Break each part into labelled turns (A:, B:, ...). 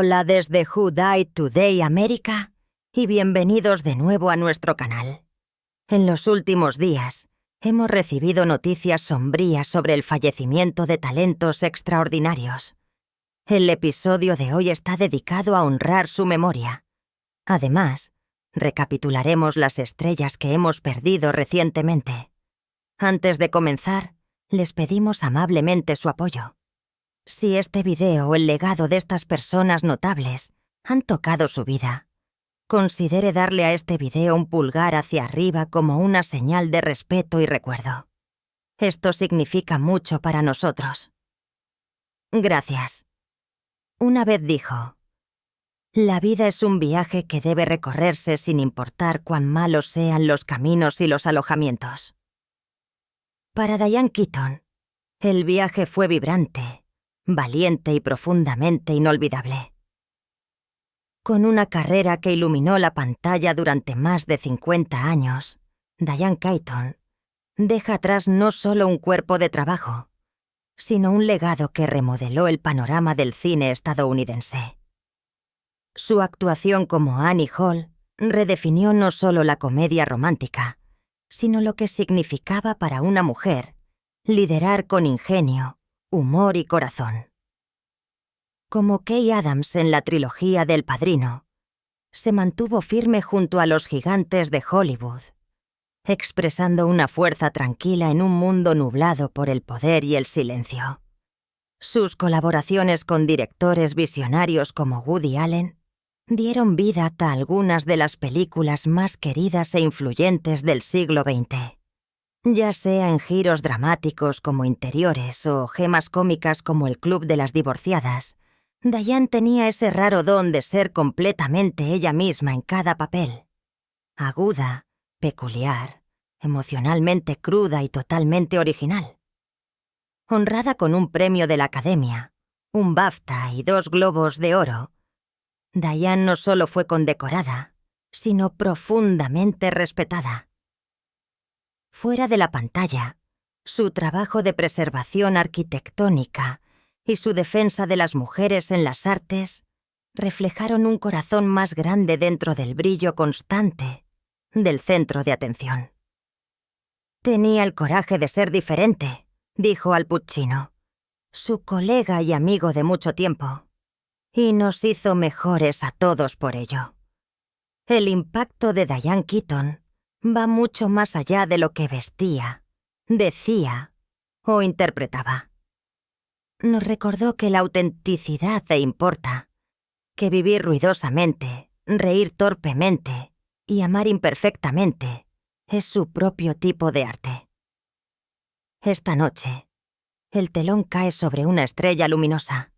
A: Hola desde Who Died Today América y bienvenidos de nuevo a nuestro canal. En los últimos días hemos recibido noticias sombrías sobre el fallecimiento de talentos extraordinarios. El episodio de hoy está dedicado a honrar su memoria. Además, recapitularemos las estrellas que hemos perdido recientemente. Antes de comenzar, les pedimos amablemente su apoyo. Si este video o el legado de estas personas notables han tocado su vida, considere darle a este video un pulgar hacia arriba como una señal de respeto y recuerdo. Esto significa mucho para nosotros. Gracias. Una vez dijo: la vida es un viaje que debe recorrerse sin importar cuán malos sean los caminos y los alojamientos. Para Diane Keaton, el viaje fue vibrante, valiente y profundamente inolvidable. Con una carrera que iluminó la pantalla durante más de 50 años, Diane Keaton deja atrás no solo un cuerpo de trabajo, sino un legado que remodeló el panorama del cine estadounidense. Su actuación como Annie Hall redefinió no solo la comedia romántica, sino lo que significaba para una mujer liderar con ingenio, humor y corazón. Como Kay Adams en la trilogía del Padrino, se mantuvo firme junto a los gigantes de Hollywood, expresando una fuerza tranquila en un mundo nublado por el poder y el silencio. Sus colaboraciones con directores visionarios como Woody Allen dieron vida a algunas de las películas más queridas e influyentes del siglo XX. Ya sea en giros dramáticos como Interiores o gemas cómicas como El Club de las Divorciadas, Diane tenía ese raro don de ser completamente ella misma en cada papel. Aguda, peculiar, emocionalmente cruda y totalmente original. Honrada con un premio de la Academia, un BAFTA y 2 Globos de Oro, Diane no solo fue condecorada, sino profundamente respetada. Fuera de la pantalla, su trabajo de preservación arquitectónica y su defensa de las mujeres en las artes reflejaron un corazón más grande dentro del brillo constante del centro de atención. Tenía el coraje de ser diferente, dijo Al Pacino, su colega y amigo de mucho tiempo, y nos hizo mejores a todos por ello. El impacto de Diane Keaton va mucho más allá de lo que vestía, decía o interpretaba. Nos recordó que la autenticidad te importa, que vivir ruidosamente, reír torpemente y amar imperfectamente es su propio tipo de arte. Esta noche, el telón cae sobre una estrella luminosa,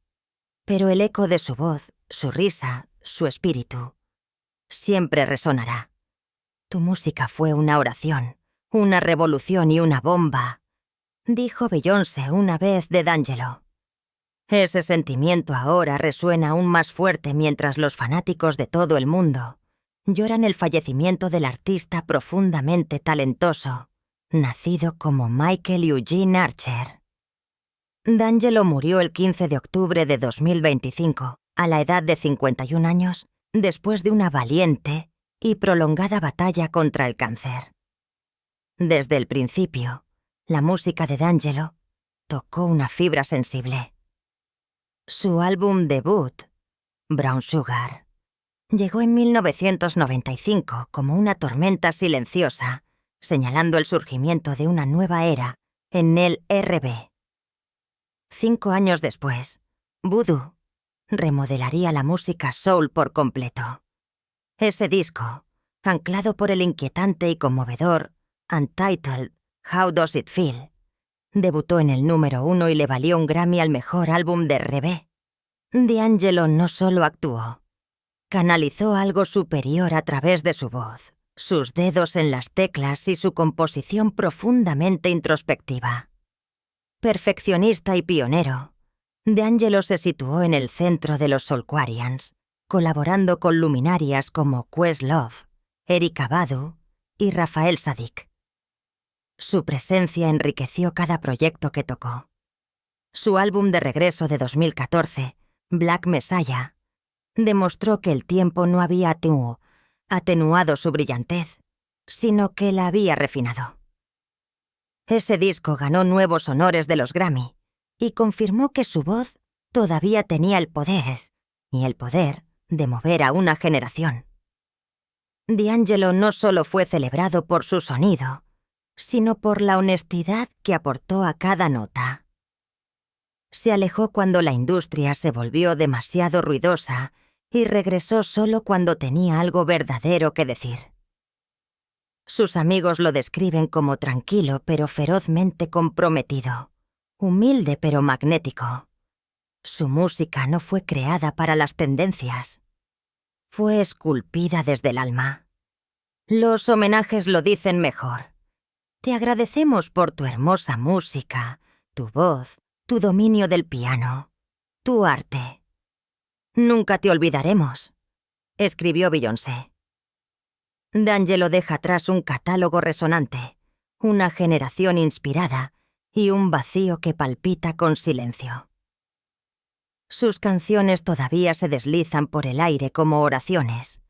A: pero el eco de su voz, su risa, su espíritu, siempre resonará. Tu música fue una oración, una revolución y una bomba, dijo Beyoncé una vez de D'Angelo. Ese sentimiento ahora resuena aún más fuerte mientras los fanáticos de todo el mundo lloran el fallecimiento del artista profundamente talentoso, nacido como Michael Eugene Archer. D'Angelo murió el 15 de octubre de 2025, a la edad de 51 años, después de una valiente y prolongada batalla contra el cáncer. Desde el principio, la música de D'Angelo tocó una fibra sensible. Su álbum debut, Brown Sugar, llegó en 1995 como una tormenta silenciosa, señalando el surgimiento de una nueva era en el R&B. 5 años después, Voodoo remodelaría la música soul por completo. Ese disco, anclado por el inquietante y conmovedor Untitled How Does It Feel, debutó en el número 1 y le valió un Grammy al mejor álbum de R&B. D'Angelo no solo actuó, canalizó algo superior a través de su voz, sus dedos en las teclas y su composición profundamente introspectiva. Perfeccionista y pionero, D'Angelo se situó en el centro de los Soulquarians, colaborando con luminarias como Questlove, Erykah Badu y Rafael Sadiq. Su presencia enriqueció cada proyecto que tocó. Su álbum de regreso de 2014, Black Messiah, demostró que el tiempo no había atenuado su brillantez, sino que la había refinado. Ese disco ganó nuevos honores de los Grammy y confirmó que su voz todavía tenía el poder de mover a una generación. D'Angelo no solo fue celebrado por su sonido, sino por la honestidad que aportó a cada nota. Se alejó cuando la industria se volvió demasiado ruidosa y regresó solo cuando tenía algo verdadero que decir. Sus amigos lo describen como tranquilo pero ferozmente comprometido, humilde pero magnético. Su música no fue creada para las tendencias. Fue esculpida desde el alma. Los homenajes lo dicen mejor. Te agradecemos por tu hermosa música, tu voz, tu dominio del piano, tu arte. Nunca te olvidaremos, escribió Beyoncé. D'Angelo deja atrás un catálogo resonante, una generación inspirada y un vacío que palpita con silencio. Sus canciones todavía se deslizan por el aire como oraciones,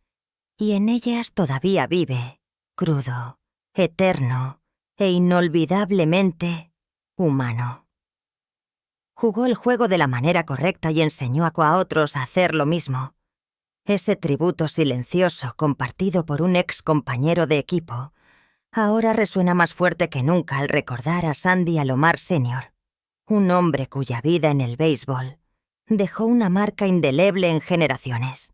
A: y en ellas todavía vive, crudo, eterno e inolvidablemente humano. Jugó el juego de la manera correcta y enseñó a otros a hacer lo mismo. Ese tributo silencioso compartido por un ex compañero de equipo ahora resuena más fuerte que nunca al recordar a Sandy Alomar Sr., un hombre cuya vida en el béisbol dejó una marca indeleble en generaciones.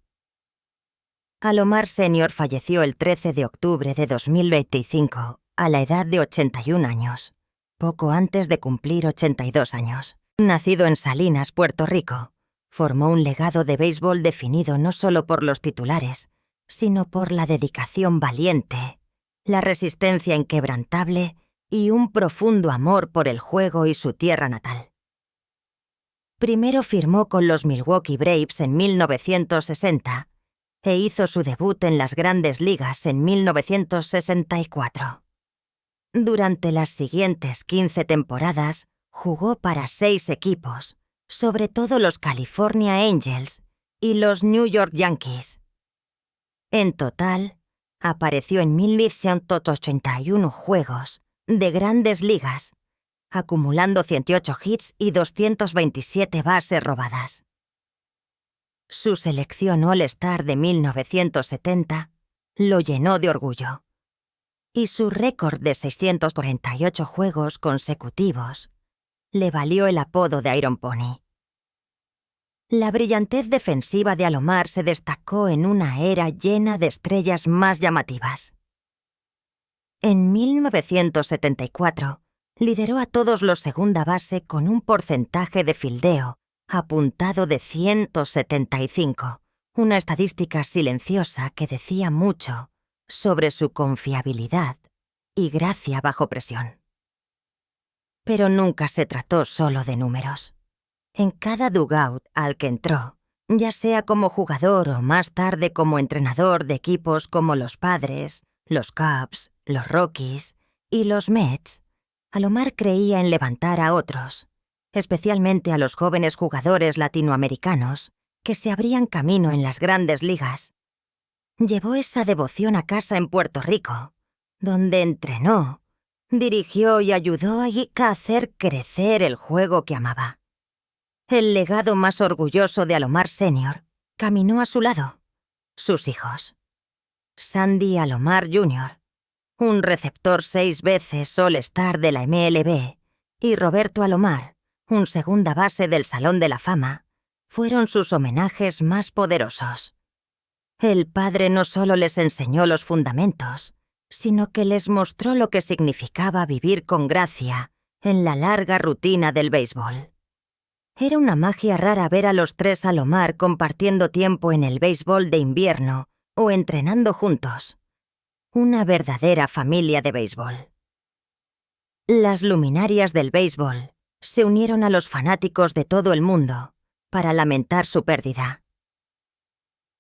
A: Alomar Sr. falleció el 13 de octubre de 2025 a la edad de 81 años, poco antes de cumplir 82 años. Nacido en Salinas, Puerto Rico, formó un legado de béisbol definido no solo por los titulares, sino por la dedicación valiente, la resistencia inquebrantable y un profundo amor por el juego y su tierra natal. Primero firmó con los Milwaukee Braves en 1960 e hizo su debut en las Grandes Ligas en 1964. Durante las siguientes 15 temporadas, jugó para 6 equipos, sobre todo los California Angels y los New York Yankees. En total, apareció en 1.181 juegos de Grandes Ligas, acumulando 108 hits y 227 bases robadas. Su selección All-Star de 1970 lo llenó de orgullo, y su récord de 648 juegos consecutivos le valió el apodo de Iron Pony. La brillantez defensiva de Alomar se destacó en una era llena de estrellas más llamativas. En 1974, lideró a todos los segunda base con un porcentaje de fildeo apuntado de 175, una estadística silenciosa que decía mucho sobre su confiabilidad y gracia bajo presión. Pero nunca se trató solo de números. En cada dugout al que entró, ya sea como jugador o más tarde como entrenador de equipos como los Padres, los Cubs, los Rockies y los Mets, Alomar creía en levantar a otros, especialmente a los jóvenes jugadores latinoamericanos que se abrían camino en las Grandes Ligas. Llevó esa devoción a casa en Puerto Rico, donde entrenó, dirigió y ayudó a hacer crecer el juego que amaba. El legado más orgulloso de Alomar Sr. caminó a su lado, sus hijos. Sandy Alomar Jr., un receptor 6 veces All-Star de la MLB, y Roberto Alomar, un segunda base del Salón de la Fama, fueron sus homenajes más poderosos. El padre no solo les enseñó los fundamentos, sino que les mostró lo que significaba vivir con gracia en la larga rutina del béisbol. Era una magia rara ver a los 3 Alomar compartiendo tiempo en el béisbol de invierno o entrenando juntos. Una verdadera familia de béisbol. Las luminarias del béisbol se unieron a los fanáticos de todo el mundo para lamentar su pérdida.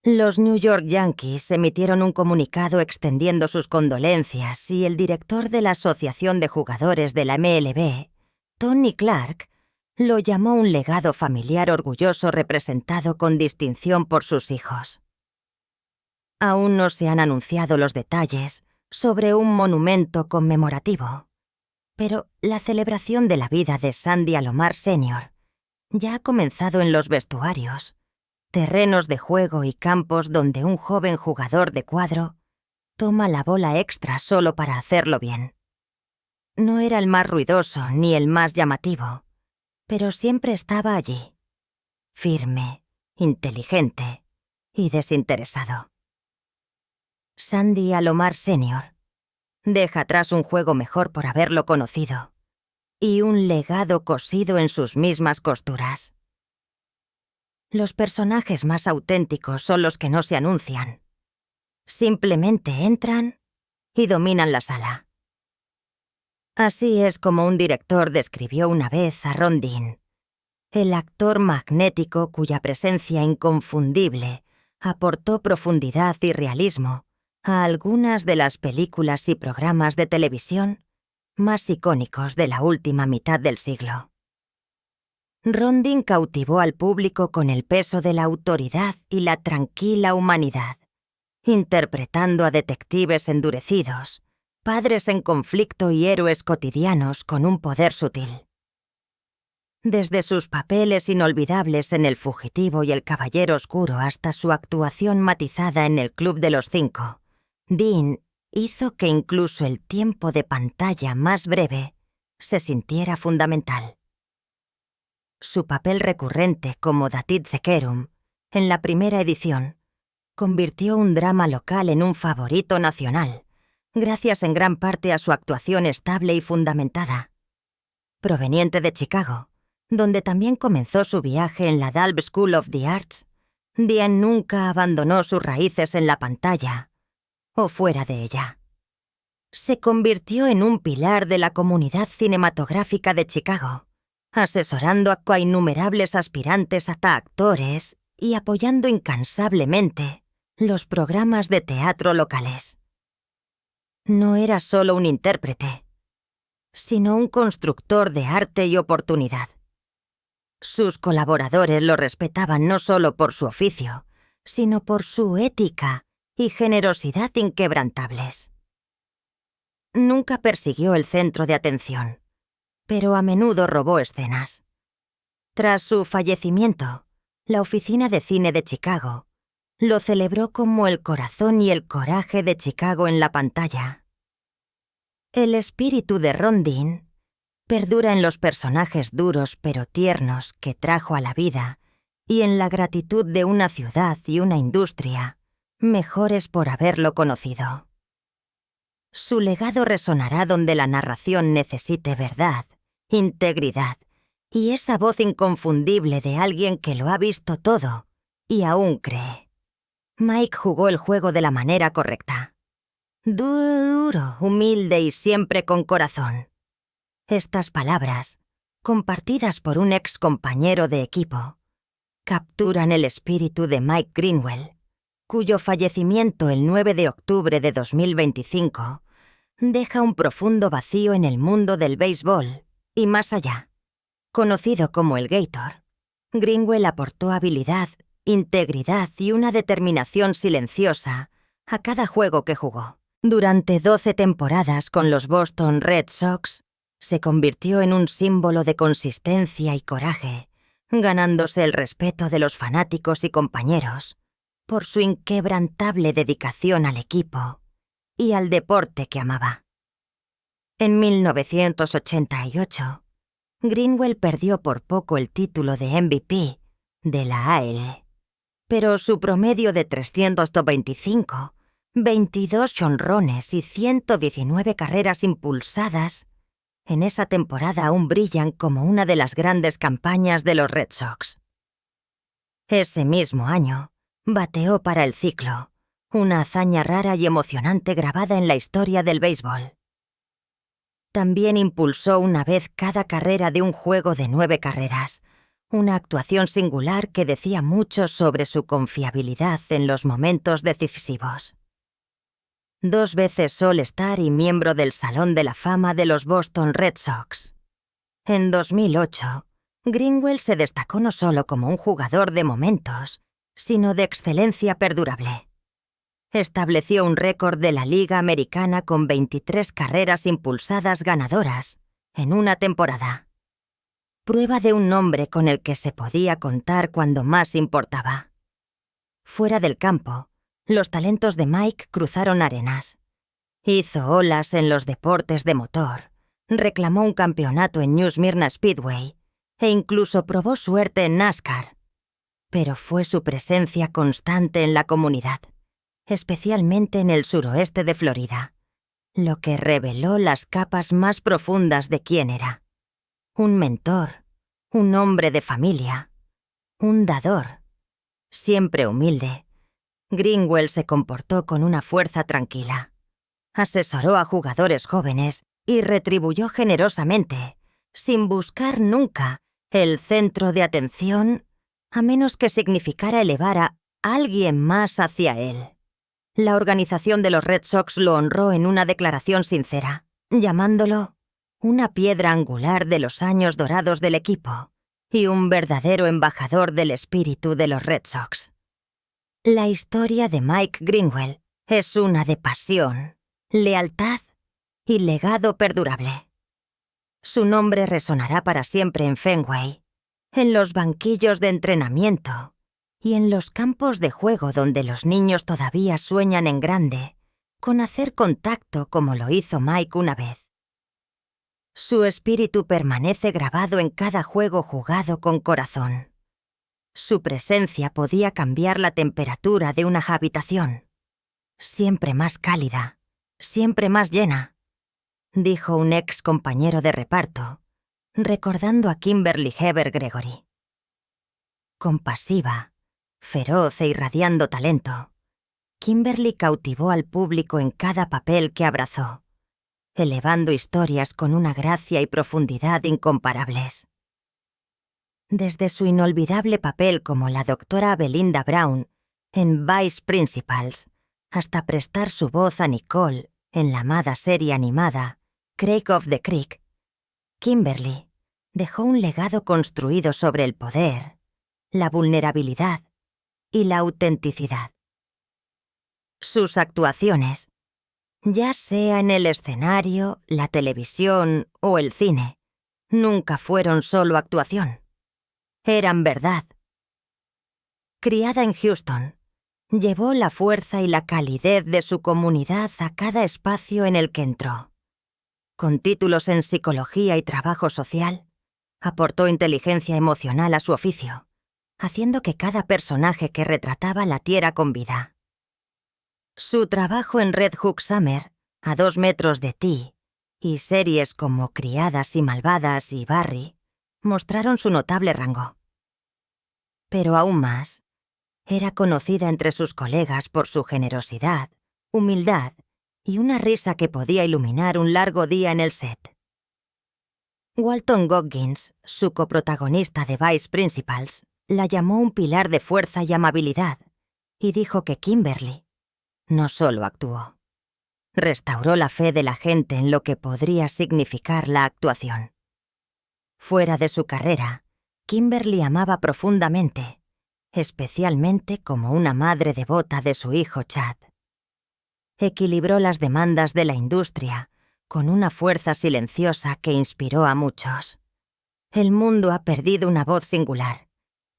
A: Los New York Yankees emitieron un comunicado extendiendo sus condolencias y el director de la Asociación de Jugadores de la MLB, Tony Clark, Lo llamó un legado familiar orgulloso representado con distinción por sus hijos. Aún no se han anunciado los detalles sobre un monumento conmemorativo, pero la celebración de la vida de Sandy Alomar Sr. ya ha comenzado en los vestuarios, terrenos de juego y campos donde un joven jugador de cuadro toma la bola extra solo para hacerlo bien. No era el más ruidoso ni el más llamativo, pero siempre estaba allí, firme, inteligente y desinteresado. Sandy Alomar Sr. deja atrás un juego mejor por haberlo conocido y un legado cosido en sus mismas costuras. Los personajes más auténticos son los que no se anuncian. Simplemente entran y dominan la sala. Así es como un director describió una vez a Ron Dean, el actor magnético cuya presencia inconfundible aportó profundidad y realismo a algunas de las películas y programas de televisión más icónicos de la última mitad del siglo. Ron Dean cautivó al público con el peso de la autoridad y la tranquila humanidad, interpretando a detectives endurecidos, padres en conflicto y héroes cotidianos con un poder sutil. Desde sus papeles inolvidables en El fugitivo y El caballero oscuro hasta su actuación matizada en El club de los cinco, Dean hizo que incluso el tiempo de pantalla más breve se sintiera fundamental. Su papel recurrente como Datit Sekerum, en la primera edición, convirtió un drama local en un favorito nacional, gracias en gran parte a su actuación estable y fundamentada. Proveniente de Chicago, donde también comenzó su viaje en la Dalb School of the Arts, Dean nunca abandonó sus raíces en la pantalla o fuera de ella. Se convirtió en un pilar de la comunidad cinematográfica de Chicago, asesorando a innumerables aspirantes a actores y apoyando incansablemente los programas de teatro locales. No era solo un intérprete, sino un constructor de arte y oportunidad. Sus colaboradores lo respetaban no solo por su oficio, sino por su ética y generosidad inquebrantables. Nunca persiguió el centro de atención, pero a menudo robó escenas. Tras su fallecimiento, la Oficina de Cine de Chicago lo celebró como el corazón y el coraje de Chicago en la pantalla. El espíritu de Ron Dean perdura en los personajes duros pero tiernos que trajo a la vida y en la gratitud de una ciudad y una industria mejores por haberlo conocido. Su legado resonará donde la narración necesite verdad, integridad y esa voz inconfundible de alguien que lo ha visto todo y aún cree. Mike jugó el juego de la manera correcta. Duro, humilde y siempre con corazón. Estas palabras, compartidas por un ex compañero de equipo, capturan el espíritu de Mike Greenwell, cuyo fallecimiento el 9 de octubre de 2025 deja un profundo vacío en el mundo del béisbol y más allá. Conocido como el Gator, Greenwell aportó habilidad, integridad y una determinación silenciosa a cada juego que jugó. Durante 12 temporadas con los Boston Red Sox, se convirtió en un símbolo de consistencia y coraje, ganándose el respeto de los fanáticos y compañeros por su inquebrantable dedicación al equipo y al deporte que amaba. En 1988, Greenwell perdió por poco el título de MVP de la AL, pero su promedio de 325, 22 jonrones y 119 carreras impulsadas en esa temporada aún brillan como una de las grandes campañas de los Red Sox. Ese mismo año, bateó para el ciclo, una hazaña rara y emocionante grabada en la historia del béisbol. También impulsó una vez cada carrera de un juego de 9 carreras, una actuación singular que decía mucho sobre su confiabilidad en los momentos decisivos. 2 veces All-Star y miembro del Salón de la Fama de los Boston Red Sox. En 2008, Greenwell se destacó no solo como un jugador de momentos, sino de excelencia perdurable. Estableció un récord de la Liga Americana con 23 carreras impulsadas ganadoras en una temporada. Prueba de un nombre con el que se podía contar cuando más importaba. Fuera del campo, los talentos de Mike cruzaron arenas. Hizo olas en los deportes de motor, reclamó un campeonato en New Smyrna Speedway e incluso probó suerte en NASCAR. Pero fue su presencia constante en la comunidad, especialmente en el suroeste de Florida, lo que reveló las capas más profundas de quién era. Un mentor, un hombre de familia, un dador. Siempre humilde, Greenwell se comportó con una fuerza tranquila. Asesoró a jugadores jóvenes y retribuyó generosamente, sin buscar nunca el centro de atención, a menos que significara elevar a alguien más hacia él. La organización de los Red Sox lo honró en una declaración sincera, llamándolo una piedra angular de los años dorados del equipo y un verdadero embajador del espíritu de los Red Sox. La historia de Mike Greenwell es una de pasión, lealtad y legado perdurable. Su nombre resonará para siempre en Fenway, en los banquillos de entrenamiento y en los campos de juego donde los niños todavía sueñan en grande, con hacer contacto como lo hizo Mike una vez. Su espíritu permanece grabado en cada juego jugado con corazón. Su presencia podía cambiar la temperatura de una habitación. Siempre más cálida, siempre más llena, dijo un ex compañero de reparto, recordando a Kimberly Heber Gregory. Compasiva, feroz e irradiando talento, Kimberly cautivó al público en cada papel que abrazó, elevando historias con una gracia y profundidad incomparables. Desde su inolvidable papel como la doctora Belinda Brown en Vice Principals, hasta prestar su voz a Nicole en la amada serie animada Craig of the Creek, Kimberly dejó un legado construido sobre el poder, la vulnerabilidad y la autenticidad. Sus actuaciones, ya sea en el escenario, la televisión o el cine, nunca fueron solo actuación. Eran verdad. Criada en Houston, llevó la fuerza y la calidez de su comunidad a cada espacio en el que entró. Con títulos en psicología y trabajo social, aportó inteligencia emocional a su oficio, haciendo que cada personaje que retrataba latiera con vida. Su trabajo en Red Hook Summer, A 2 metros de ti, y series como Criadas y Malvadas y Barry, mostraron su notable rango. Pero aún más, era conocida entre sus colegas por su generosidad, humildad y una risa que podía iluminar un largo día en el set. Walton Goggins, su coprotagonista de Vice Principals, la llamó un pilar de fuerza y amabilidad, y dijo que Kimberly no solo actuó, restauró la fe de la gente en lo que podría significar la actuación. Fuera de su carrera, Kimberly amaba profundamente, especialmente como una madre devota de su hijo Chad. Equilibró las demandas de la industria con una fuerza silenciosa que inspiró a muchos. El mundo ha perdido una voz singular,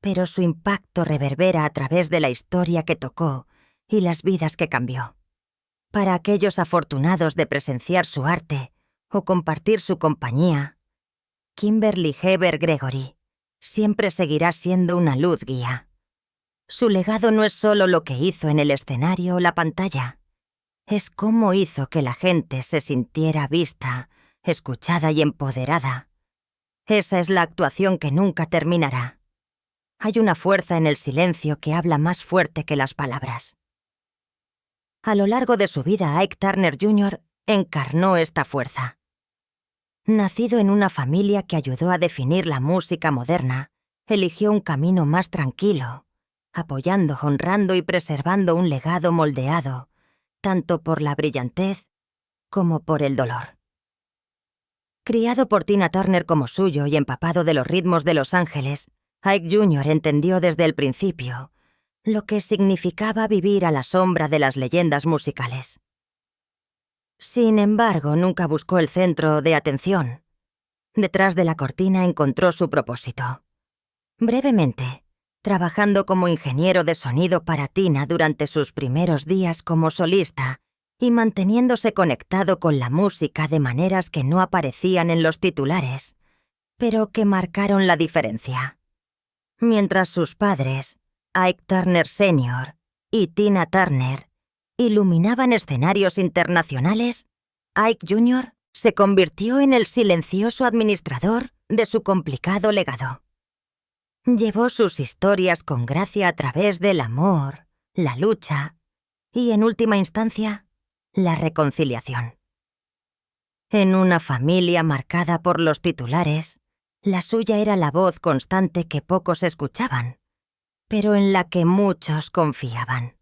A: pero su impacto reverbera a través de la historia que tocó y las vidas que cambió. Para aquellos afortunados de presenciar su arte o compartir su compañía, Kimberly Heber Gregory siempre seguirá siendo una luz guía. Su legado no es solo lo que hizo en el escenario o la pantalla, es cómo hizo que la gente se sintiera vista, escuchada y empoderada. Esa es la actuación que nunca terminará. Hay una fuerza en el silencio que habla más fuerte que las palabras. A lo largo de su vida, Ike Turner Jr. encarnó esta fuerza. Nacido en una familia que ayudó a definir la música moderna, eligió un camino más tranquilo, apoyando, honrando y preservando un legado moldeado, tanto por la brillantez como por el dolor. Criado por Tina Turner como suyo y empapado de los ritmos de Los Ángeles, Ike Jr. entendió desde el principio lo que significaba vivir a la sombra de las leyendas musicales. Sin embargo, nunca buscó el centro de atención. Detrás de la cortina encontró su propósito. Brevemente, trabajando como ingeniero de sonido para Tina durante sus primeros días como solista y manteniéndose conectado con la música de maneras que no aparecían en los titulares, pero que marcaron la diferencia. Mientras sus padres, Ike Turner Sr. y Tina Turner, iluminaban escenarios internacionales, Ike Jr. se convirtió en el silencioso administrador de su complicado legado. Llevó sus historias con gracia a través del amor, la lucha y, en última instancia, la reconciliación. En una familia marcada por los titulares, la suya era la voz constante que pocos escuchaban, pero en la que muchos confiaban.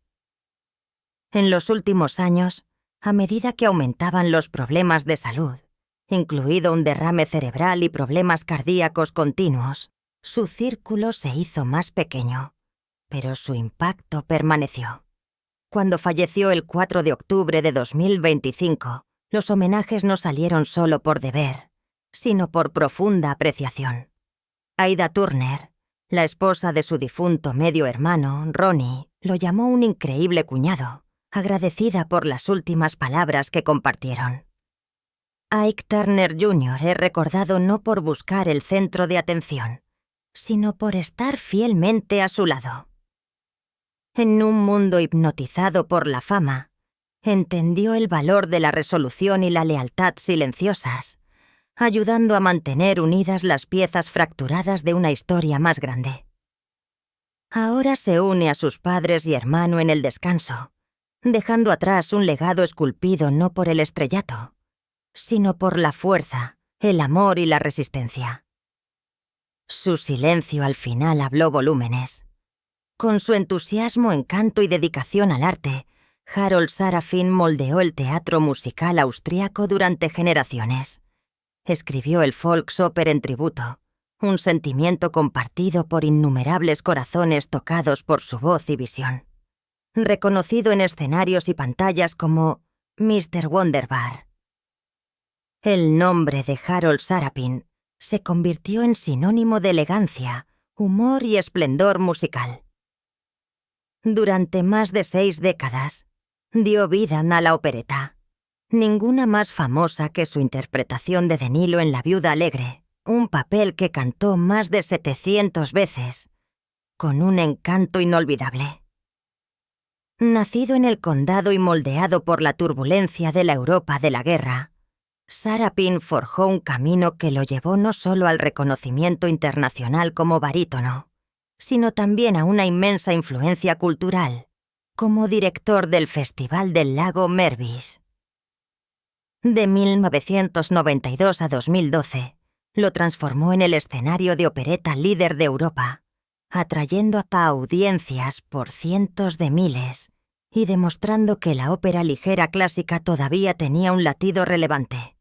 A: En los últimos años, a medida que aumentaban los problemas de salud, incluido un derrame cerebral y problemas cardíacos continuos, su círculo se hizo más pequeño, pero su impacto permaneció. Cuando falleció el 4 de octubre de 2025, los homenajes no salieron solo por deber, sino por profunda apreciación. Aida Turner, la esposa de su difunto medio hermano, Ronnie, lo llamó un increíble cuñado, agradecida por las últimas palabras que compartieron. Ike Turner Jr. es recordado no por buscar el centro de atención, sino por estar fielmente a su lado. En un mundo hipnotizado por la fama, entendió el valor de la resolución y la lealtad silenciosas, ayudando a mantener unidas las piezas fracturadas de una historia más grande. Ahora se une a sus padres y hermano en el descanso, dejando atrás un legado esculpido no por el estrellato, sino por la fuerza, el amor y la resistencia. Su silencio al final habló volúmenes. Con su entusiasmo, encanto y dedicación al arte, Harold Sarafin moldeó el teatro musical austriaco durante generaciones. Escribió el Volksoper en tributo, un sentimiento compartido por innumerables corazones tocados por su voz y visión. Reconocido en escenarios y pantallas como Mr. Wonderbar. El nombre de Harold Sarapin se convirtió en sinónimo de elegancia, humor y esplendor musical. Durante más de 6 décadas, dio vida a la opereta. Ninguna más famosa que su interpretación de Danilo en La viuda alegre, un papel que cantó más de 700 veces, con un encanto inolvidable. Nacido en el condado y moldeado por la turbulencia de la Europa de la guerra, Sarapin forjó un camino que lo llevó no solo al reconocimiento internacional como barítono, sino también a una inmensa influencia cultural, como director del Festival del Lago Mervis. De 1992 a 2012, lo transformó en el escenario de opereta líder de Europa, atrayendo a audiencias por cientos de miles y demostrando que la ópera ligera clásica todavía tenía un latido relevante.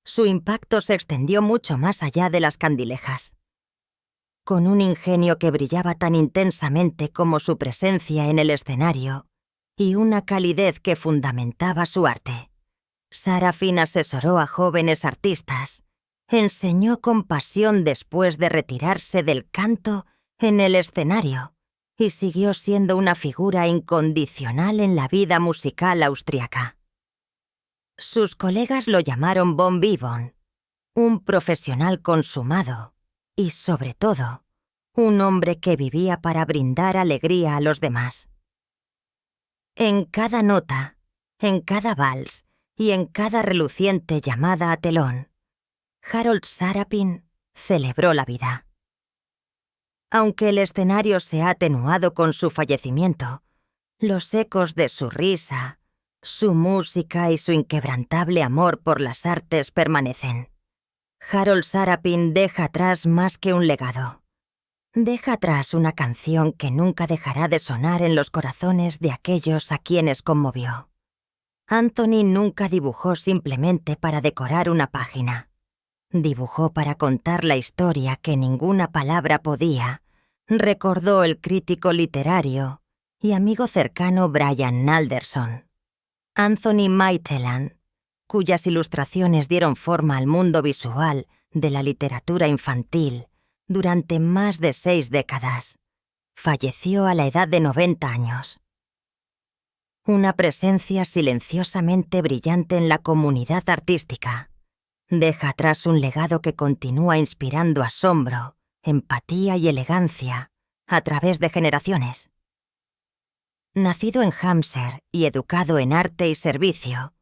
A: Su impacto se extendió mucho más allá de las candilejas. Con un ingenio que brillaba tan intensamente como su presencia en el escenario y una calidez que fundamentaba su arte, Sarafin asesoró a jóvenes artistas, enseñó con pasión después de retirarse del canto en el escenario y siguió siendo una figura incondicional en la vida musical austriaca. Sus colegas lo llamaron Bon Vivant, un profesional consumado y, sobre todo, un hombre que vivía para brindar alegría a los demás. En cada nota, en cada vals y en cada reluciente llamada a telón, Harold Sarapin celebró la vida. Aunque el escenario se ha atenuado con su fallecimiento, los ecos de su risa, su música y su inquebrantable amor por las artes permanecen. Harold Sarapin deja atrás más que un legado. Deja atrás una canción que nunca dejará de sonar en los corazones de aquellos a quienes conmovió. Anthony nunca dibujó simplemente para decorar una página. Dibujó para contar la historia que ninguna palabra podía, recordó el crítico literario y amigo cercano Brian Alderson. Anthony Maitland, cuyas ilustraciones dieron forma al mundo visual de la literatura infantil durante más de 6 décadas, falleció a la edad de 90 años. Una presencia silenciosamente brillante en la comunidad artística, deja atrás un legado que continúa inspirando asombro, empatía y elegancia a través de generaciones. Nacido en Hampshire y educado en arte y servicio,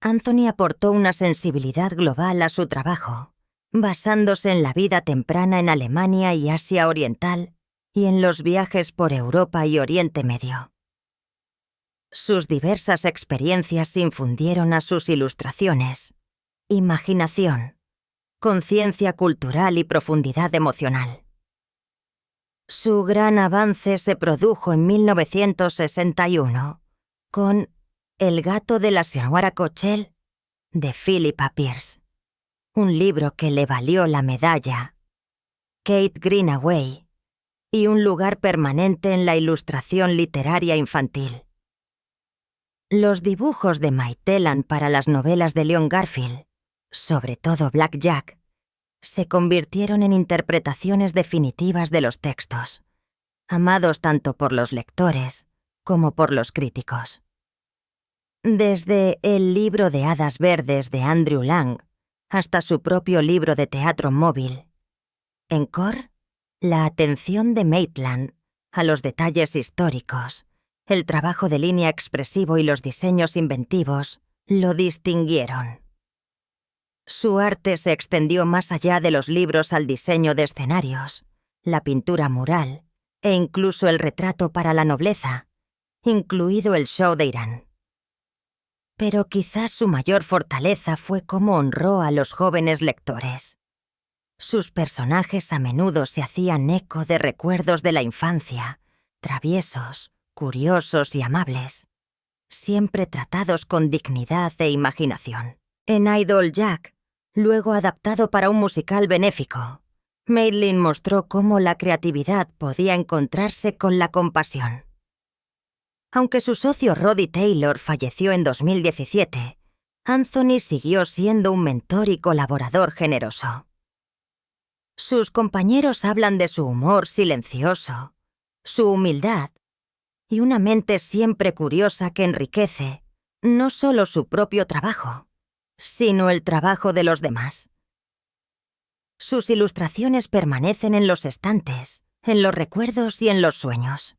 A: Anthony aportó una sensibilidad global a su trabajo, basándose en la vida temprana en Alemania y Asia Oriental y en los viajes por Europa y Oriente Medio. Sus diversas experiencias infundieron a sus ilustraciones imaginación, conciencia cultural y profundidad emocional. Su gran avance se produjo en 1961 con El gato de la señora Cochelle de Philippa Pearce, un libro que le valió la medalla Kate Greenaway y un lugar permanente en la ilustración literaria infantil. Los dibujos de Maitland para las novelas de Leon Garfield, sobre todo Black Jack, se convirtieron en interpretaciones definitivas de los textos, amados tanto por los lectores como por los críticos. Desde El libro de hadas verdes de Andrew Lang hasta su propio libro de teatro móvil, Encore, la atención de Maitland a los detalles históricos, el trabajo de línea expresivo y los diseños inventivos lo distinguieron. Su arte se extendió más allá de los libros al diseño de escenarios, la pintura mural e incluso el retrato para la nobleza, incluido el show de Irán. Pero quizás su mayor fortaleza fue cómo honró a los jóvenes lectores. Sus personajes a menudo se hacían eco de recuerdos de la infancia, traviesos, curiosos y amables, siempre tratados con dignidad e imaginación. En Idol Jack, luego adaptado para un musical benéfico, Maitland mostró cómo la creatividad podía encontrarse con la compasión. Aunque su socio Roddy Taylor falleció en 2017, Anthony siguió siendo un mentor y colaborador generoso. Sus compañeros hablan de su humor silencioso, su humildad y una mente siempre curiosa que enriquece no solo su propio trabajo, sino el trabajo de los demás. Sus ilustraciones permanecen en los estantes, en los recuerdos y en los sueños.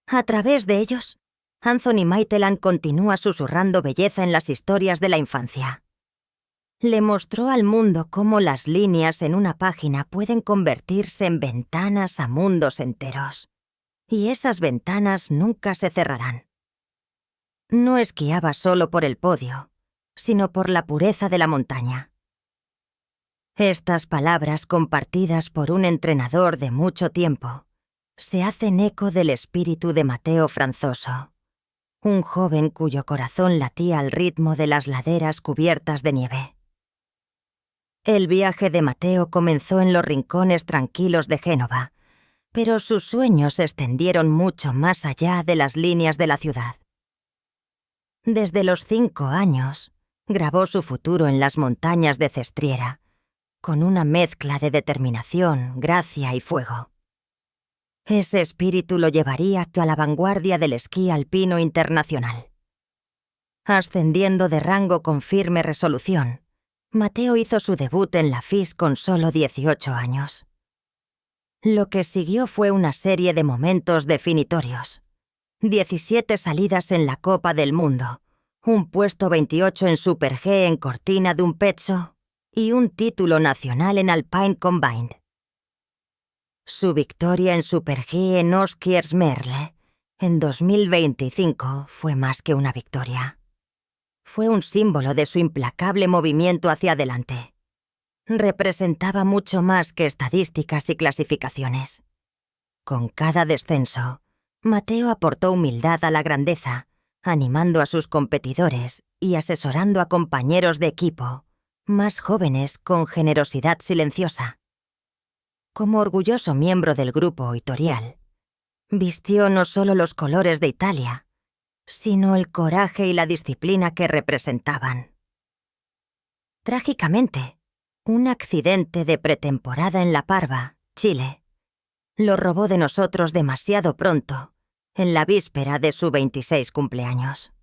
A: A través de ellos, Anthony Maitland continúa susurrando belleza en las historias de la infancia. Le mostró al mundo cómo las líneas en una página pueden convertirse en ventanas a mundos enteros, y esas ventanas nunca se cerrarán. No esquiaba solo por el podio, sino por la pureza de la montaña. Estas palabras compartidas por un entrenador de mucho tiempo se hacen eco del espíritu de Matteo Franzoso, un joven cuyo corazón latía al ritmo de las laderas cubiertas de nieve. El viaje de Matteo comenzó en los rincones tranquilos de Génova, pero sus sueños se extendieron mucho más allá de las líneas de la ciudad. Desde los 5 años, grabó su futuro en las montañas de Cestriera, con una mezcla de determinación, gracia y fuego. Ese espíritu lo llevaría a la vanguardia del esquí alpino internacional. Ascendiendo de rango con firme resolución, Matteo hizo su debut en la FIS con solo 18 años. Lo que siguió fue una serie de momentos definitorios. 17 salidas en la Copa del Mundo, un puesto 28 en Super G en Cortina d'Ampezzo y un título nacional en Alpine Combined. Su victoria en Super G en Oskiersmerle en 2025 fue más que una victoria. Fue un símbolo de su implacable movimiento hacia adelante. Representaba mucho más que estadísticas y clasificaciones. Con cada descenso, Matteo aportó humildad a la grandeza, animando a sus competidores y asesorando a compañeros de equipo, más jóvenes con generosidad silenciosa. Como orgulloso miembro del grupo Itorial, vistió no solo los colores de Italia, sino el coraje y la disciplina que representaban. Trágicamente, un accidente de pretemporada en La Parva, Chile, lo robó de nosotros demasiado pronto, en la víspera de su 26 cumpleaños.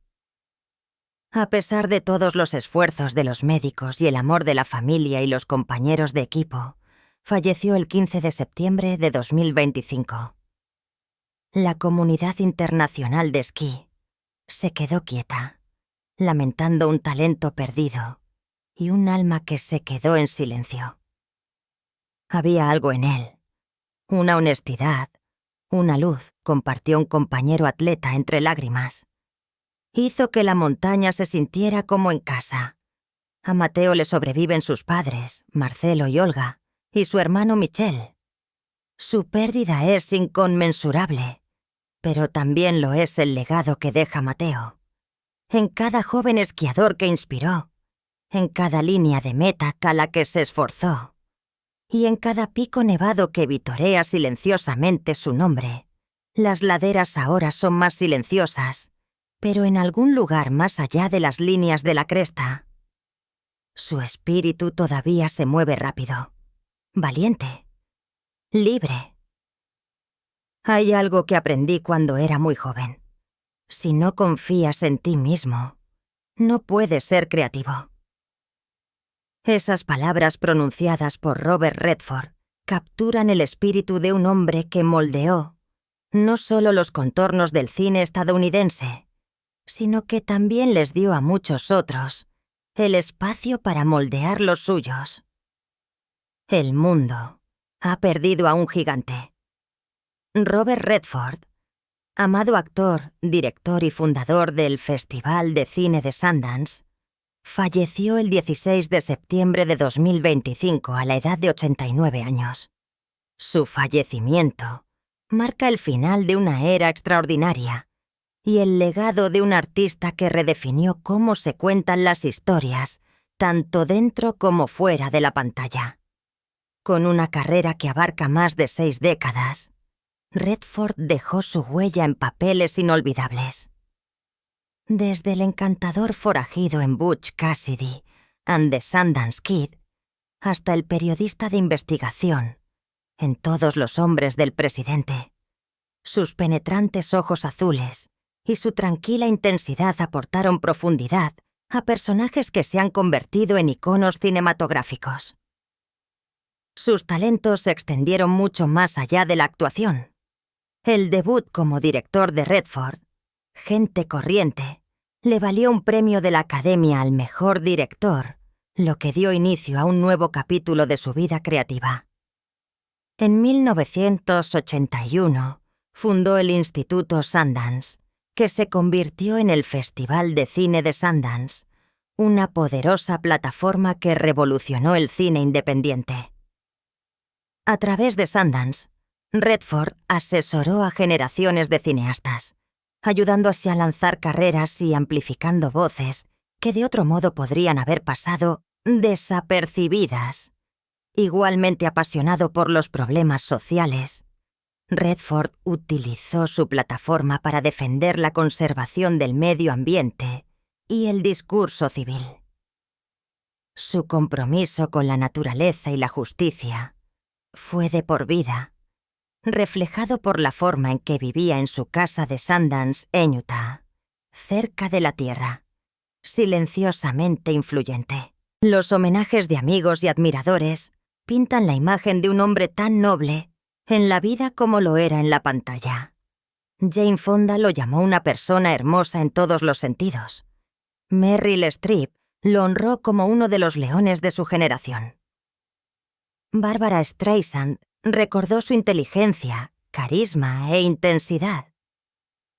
A: A pesar de todos los esfuerzos de los médicos y el amor de la familia y los compañeros de equipo, falleció el 15 de septiembre de 2025. La comunidad internacional de esquí se quedó quieta, lamentando un talento perdido y un alma que se quedó en silencio. Había algo en él, una honestidad, una luz, compartió un compañero atleta entre lágrimas. Hizo que la montaña se sintiera como en casa. A Mateo le sobreviven sus padres, Marcelo y Olga, y su hermano Michel. Su pérdida es inconmensurable, pero también lo es el legado que deja Mateo. En cada joven esquiador que inspiró, en cada línea de meta a la que se esforzó, y en cada pico nevado que vitorea silenciosamente su nombre. Las laderas ahora son más silenciosas, pero en algún lugar más allá de las líneas de la cresta, su espíritu todavía se mueve rápido, valiente, libre. Hay algo que aprendí cuando era muy joven. Si no confías en ti mismo, no puedes ser creativo. Esas palabras pronunciadas por Robert Redford capturan el espíritu de un hombre que moldeó no solo los contornos del cine estadounidense, sino que también les dio a muchos otros el espacio para moldear los suyos. El mundo ha perdido a un gigante. Robert Redford, amado actor, director y fundador del Festival de Cine de Sundance, falleció el 16 de septiembre de 2025 a la edad de 89 años. Su fallecimiento marca el final de una era extraordinaria y el legado de un artista que redefinió cómo se cuentan las historias, tanto dentro como fuera de la pantalla. Con una carrera que abarca más de 6 décadas, Redford dejó su huella en papeles inolvidables. Desde el encantador forajido en Butch Cassidy and the Sundance Kid, hasta el periodista de investigación en Todos los hombres del presidente, sus penetrantes ojos azules y su tranquila intensidad aportaron profundidad a personajes que se han convertido en iconos cinematográficos. Sus talentos se extendieron mucho más allá de la actuación. El debut como director de Redford, Gente corriente, le valió un premio de la Academia al mejor director, lo que dio inicio a un nuevo capítulo de su vida creativa. En 1981 fundó el Instituto Sundance, que se convirtió en el Festival de Cine de Sundance, una poderosa plataforma que revolucionó el cine independiente. A través de Sundance, Redford asesoró a generaciones de cineastas, ayudando así a lanzar carreras y amplificando voces que de otro modo podrían haber pasado desapercibidas. Igualmente apasionado por los problemas sociales, Redford utilizó su plataforma para defender la conservación del medio ambiente y el discurso civil. Su compromiso con la naturaleza y la justicia fue de por vida, reflejado por la forma en que vivía en su casa de Sundance, en Utah, cerca de la tierra, silenciosamente influyente. Los homenajes de amigos y admiradores pintan la imagen de un hombre tan noble en la vida como lo era en la pantalla. Jane Fonda lo llamó una persona hermosa en todos los sentidos. Meryl Streep lo honró como uno de los leones de su generación. Barbara Streisand recordó su inteligencia, carisma e intensidad.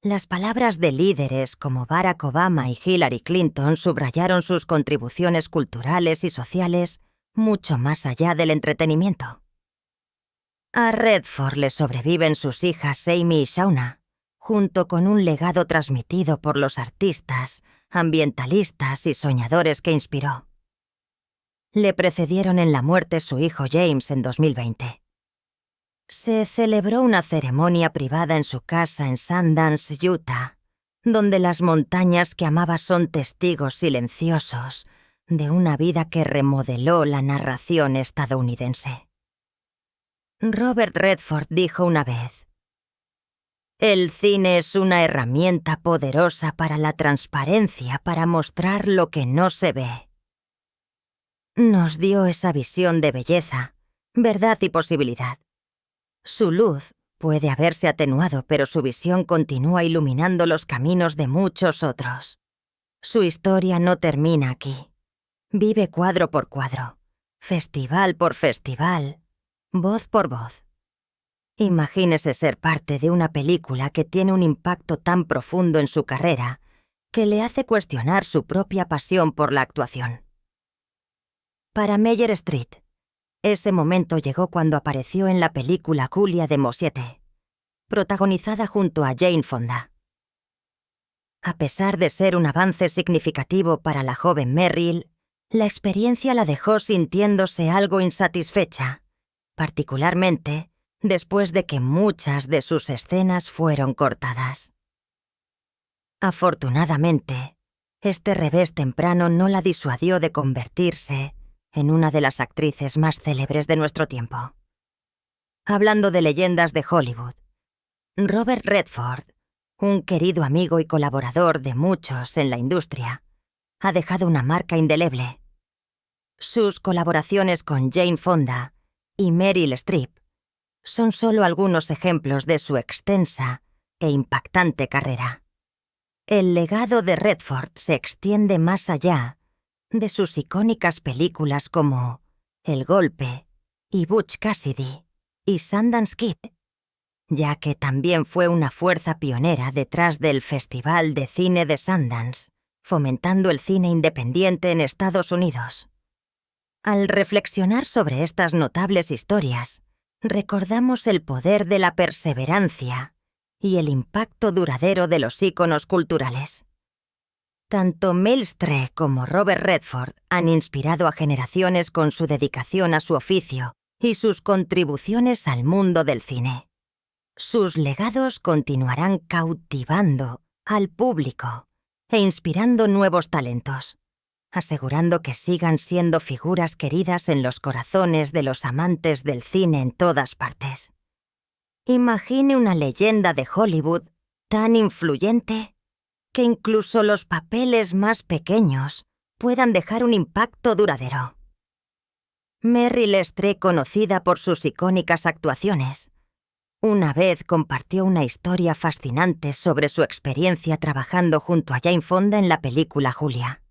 A: Las palabras de líderes como Barack Obama y Hillary Clinton subrayaron sus contribuciones culturales y sociales mucho más allá del entretenimiento. A Redford le sobreviven sus hijas Amy y Shauna, junto con un legado transmitido por los artistas, ambientalistas y soñadores que inspiró. Le precedieron en la muerte su hijo James en 2020. Se celebró una ceremonia privada en su casa en Sundance, Utah, donde las montañas que amaba son testigos silenciosos de una vida que remodeló la narración estadounidense. Robert Redford dijo una vez: «El cine es una herramienta poderosa para la transparencia, para mostrar lo que no se ve». Nos dio esa visión de belleza, verdad y posibilidad. Su luz puede haberse atenuado, pero su visión continúa iluminando los caminos de muchos otros. Su historia no termina aquí. Vive cuadro por cuadro, festival por festival, voz por voz. Imagínese ser parte de una película que tiene un impacto tan profundo en su carrera que le hace cuestionar su propia pasión por la actuación. Para Meyer Street, ese momento llegó cuando apareció en la película Julia de Mosiete, protagonizada junto a Jane Fonda. A pesar de ser un avance significativo para la joven Merrill, la experiencia la dejó sintiéndose algo insatisfecha, particularmente después de que muchas de sus escenas fueron cortadas. Afortunadamente, este revés temprano no la disuadió de convertirse en una de las actrices más célebres de nuestro tiempo. Hablando de leyendas de Hollywood, Robert Redford, un querido amigo y colaborador de muchos en la industria, ha dejado una marca indeleble. Sus colaboraciones con Jane Fonda y Meryl Streep son solo algunos ejemplos de su extensa e impactante carrera. El legado de Redford se extiende más allá de sus icónicas películas como El Golpe y Butch Cassidy y Sundance Kid, ya que también fue una fuerza pionera detrás del Festival de Cine de Sundance, fomentando el cine independiente en Estados Unidos. Al reflexionar sobre estas notables historias, recordamos el poder de la perseverancia y el impacto duradero de los íconos culturales. Tanto Meryl Streep como Robert Redford han inspirado a generaciones con su dedicación a su oficio y sus contribuciones al mundo del cine. Sus legados continuarán cautivando al público e inspirando nuevos talentos, asegurando que sigan siendo figuras queridas en los corazones de los amantes del cine en todas partes. Imagine una leyenda de Hollywood tan influyente que incluso los papeles más pequeños puedan dejar un impacto duradero. Meryl Streep, conocida por sus icónicas actuaciones, una vez compartió una historia fascinante sobre su experiencia trabajando junto a Jane Fonda en la película Julia.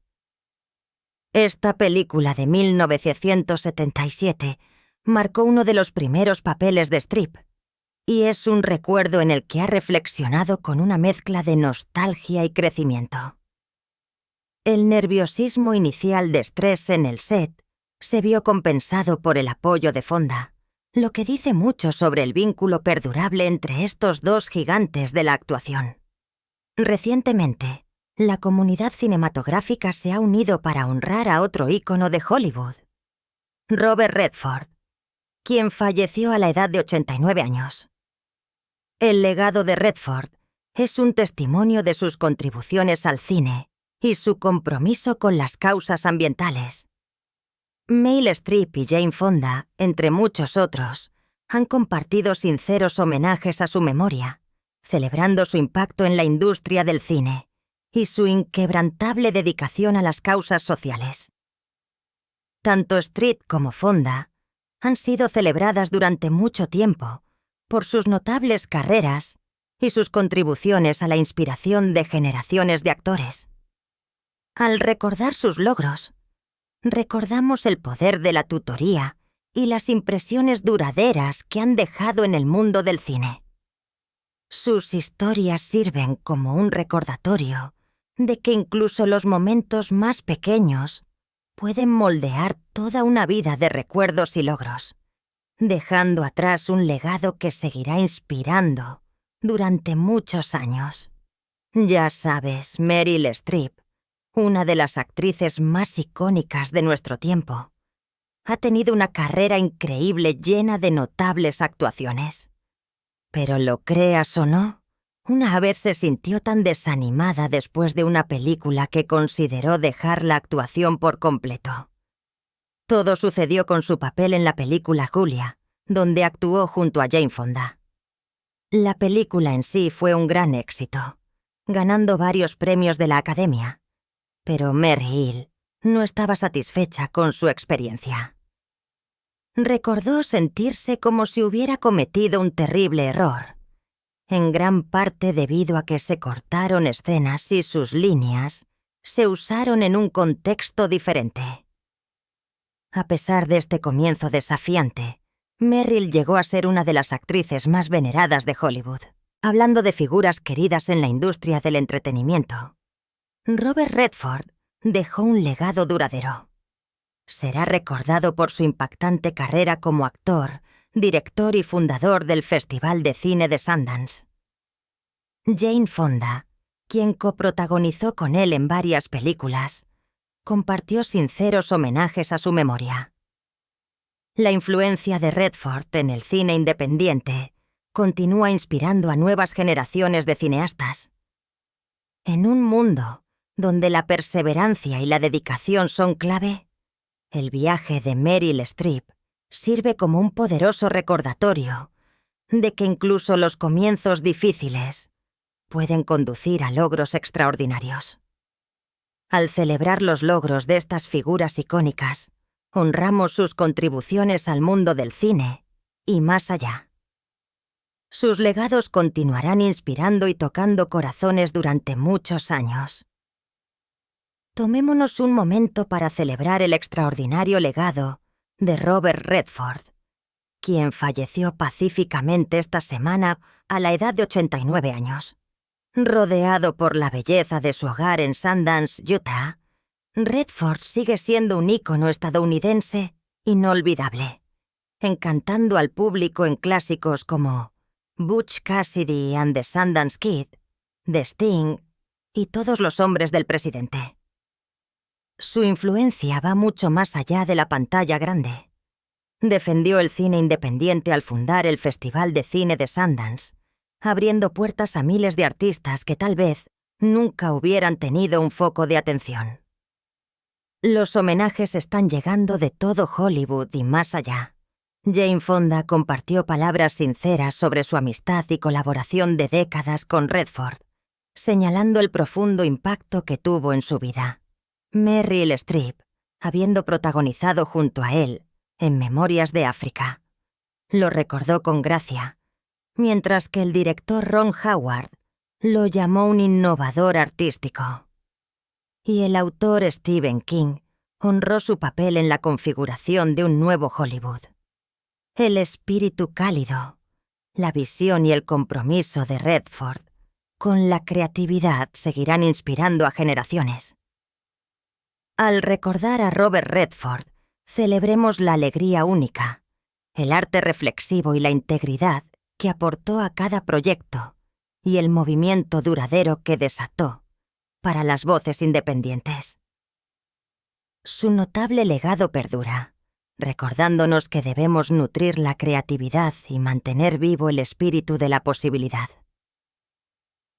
A: Esta película de 1977 marcó uno de los primeros papeles de Streep, y es un recuerdo en el que ha reflexionado con una mezcla de nostalgia y crecimiento. El nerviosismo inicial de estrés en el set se vio compensado por el apoyo de Fonda, lo que dice mucho sobre el vínculo perdurable entre estos dos gigantes de la actuación. Recientemente, la comunidad cinematográfica se ha unido para honrar a otro ícono de Hollywood, Robert Redford, quien falleció a la edad de 89 años. El legado de Redford es un testimonio de sus contribuciones al cine y su compromiso con las causas ambientales. Meryl Streep y Jane Fonda, entre muchos otros, han compartido sinceros homenajes a su memoria, celebrando su impacto en la industria del cine y su inquebrantable dedicación a las causas sociales. Tanto Streep como Fonda han sido celebradas durante mucho tiempo por sus notables carreras y sus contribuciones a la inspiración de generaciones de actores. Al recordar sus logros, recordamos el poder de la tutoría y las impresiones duraderas que han dejado en el mundo del cine. Sus historias sirven como un recordatorio de que incluso los momentos más pequeños pueden moldear toda una vida de recuerdos y logros, dejando atrás un legado que seguirá inspirando durante muchos años. Ya sabes, Meryl Streep, una de las actrices más icónicas de nuestro tiempo, ha tenido una carrera increíble llena de notables actuaciones. Pero lo creas o no, una vez se sintió tan desanimada después de una película que consideró dejar la actuación por completo. Todo sucedió con su papel en la película Julia, donde actuó junto a Jane Fonda. La película en sí fue un gran éxito, ganando varios premios de la Academia, pero Mary Hill no estaba satisfecha con su experiencia. Recordó sentirse como si hubiera cometido un terrible error, en gran parte debido a que se cortaron escenas y sus líneas se usaron en un contexto diferente. A pesar de este comienzo desafiante, Meryl llegó a ser una de las actrices más veneradas de Hollywood. Hablando de figuras queridas en la industria del entretenimiento, Robert Redford dejó un legado duradero. Será recordado por su impactante carrera como actor, director y fundador del Festival de Cine de Sundance. Jane Fonda, quien coprotagonizó con él en varias películas, compartió sinceros homenajes a su memoria. La influencia de Redford en el cine independiente continúa inspirando a nuevas generaciones de cineastas. En un mundo donde la perseverancia y la dedicación son clave, el viaje de Meryl Streep sirve como un poderoso recordatorio de que incluso los comienzos difíciles pueden conducir a logros extraordinarios. Al celebrar los logros de estas figuras icónicas, honramos sus contribuciones al mundo del cine y más allá. Sus legados continuarán inspirando y tocando corazones durante muchos años. Tomémonos un momento para celebrar el extraordinario legado de Robert Redford, quien falleció pacíficamente esta semana a la edad de 89 años. Rodeado por la belleza de su hogar en Sundance, Utah, Redford sigue siendo un ícono estadounidense inolvidable, encantando al público en clásicos como Butch Cassidy and the Sundance Kid, The Sting y Todos los hombres del presidente. Su influencia va mucho más allá de la pantalla grande. Defendió el cine independiente al fundar el Festival de Cine de Sundance, abriendo puertas a miles de artistas que tal vez nunca hubieran tenido un foco de atención. Los homenajes están llegando de todo Hollywood y más allá. Jane Fonda compartió palabras sinceras sobre su amistad y colaboración de décadas con Redford, señalando el profundo impacto que tuvo en su vida. Meryl Streep, habiendo protagonizado junto a él en Memorias de África, lo recordó con gracia, mientras que el director Ron Howard lo llamó un innovador artístico. Y el autor Stephen King honró su papel en la configuración de un nuevo Hollywood. El espíritu cálido, la visión y el compromiso de Redford con la creatividad seguirán inspirando a generaciones. Al recordar a Robert Redford, celebremos la alegría única, el arte reflexivo y la integridad que aportó a cada proyecto y el movimiento duradero que desató para las voces independientes. Su notable legado perdura, recordándonos que debemos nutrir la creatividad y mantener vivo el espíritu de la posibilidad.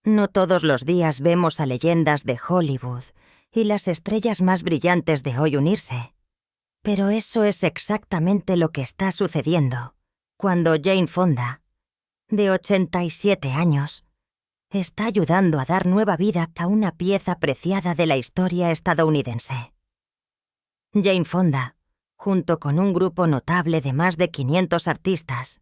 A: No todos los días vemos a leyendas de Hollywood y las estrellas más brillantes de hoy unirse, pero eso es exactamente lo que está sucediendo cuando Jane Fonda, de 87 años, está ayudando a dar nueva vida a una pieza preciada de la historia estadounidense. Jane Fonda, junto con un grupo notable de más de 500 artistas,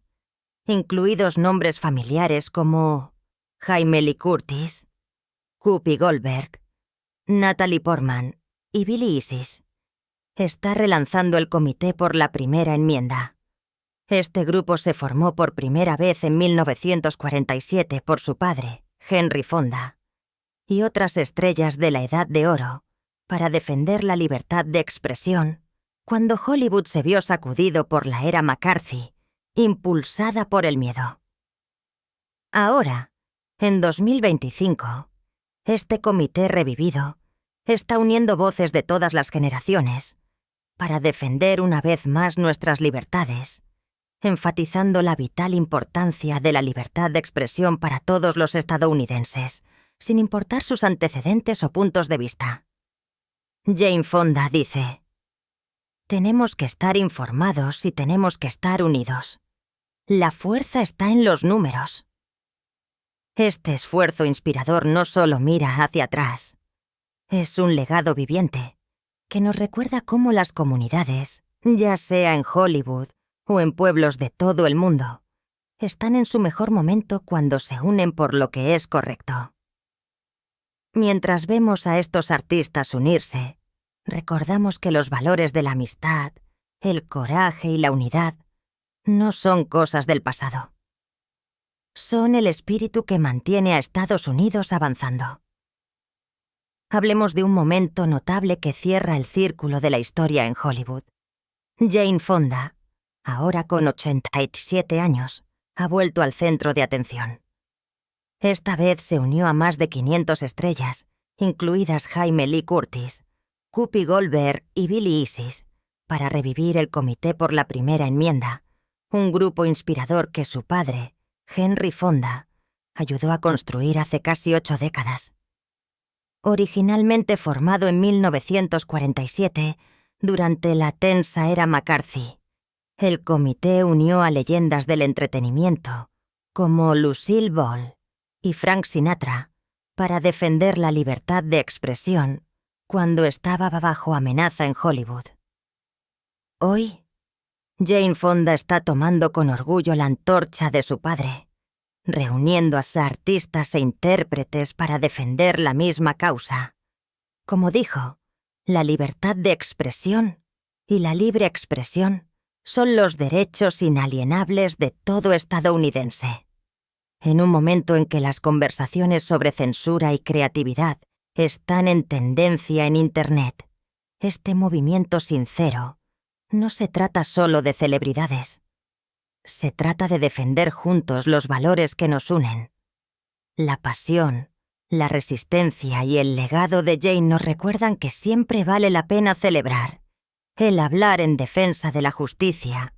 A: incluidos nombres familiares como Jamie Lee Curtis, Whoopi Goldberg, Natalie Portman y Billie Eilish, está relanzando el Comité por la Primera Enmienda. Este grupo se formó por primera vez en 1947 por su padre, Henry Fonda, y otras estrellas de la Edad de Oro, para defender la libertad de expresión cuando Hollywood se vio sacudido por la era McCarthy, impulsada por el miedo. Ahora, en 2025, este comité revivido está uniendo voces de todas las generaciones para defender una vez más nuestras libertades, enfatizando la vital importancia de la libertad de expresión para todos los estadounidenses, sin importar sus antecedentes o puntos de vista. Jane Fonda dice: «Tenemos que estar informados y tenemos que estar unidos. La fuerza está en los números». Este esfuerzo inspirador no solo mira hacia atrás, es un legado viviente que nos recuerda cómo las comunidades, ya sea en Hollywood o en pueblos de todo el mundo, están en su mejor momento cuando se unen por lo que es correcto. Mientras vemos a estos artistas unirse, recordamos que los valores de la amistad, el coraje y la unidad no son cosas del pasado. Son el espíritu que mantiene a Estados Unidos avanzando. Hablemos de un momento notable que cierra el círculo de la historia en Hollywood. Jane Fonda, ahora con 87 años, ha vuelto al centro de atención. Esta vez se unió a más de 500 estrellas, incluidas Jamie Lee Curtis, Whoopi Goldberg y Billie Eilish, para revivir el Comité por la Primera Enmienda, un grupo inspirador que su padre, Henry Fonda, ayudó a construir hace casi 8 décadas. Originalmente formado en 1947, durante la tensa era McCarthy, el comité unió a leyendas del entretenimiento, como Lucille Ball y Frank Sinatra, para defender la libertad de expresión cuando estaba bajo amenaza en Hollywood. Hoy, Jane Fonda está tomando con orgullo la antorcha de su padre, reuniendo a artistas e intérpretes para defender la misma causa. Como dijo, la libertad de expresión y la libre expresión son los derechos inalienables de todo estadounidense. En un momento en que las conversaciones sobre censura y creatividad están en tendencia en Internet, este movimiento sincero no se trata solo de celebridades. Se trata de defender juntos los valores que nos unen. La pasión, la resistencia y el legado de Jane nos recuerdan que siempre vale la pena celebrar el hablar en defensa de la justicia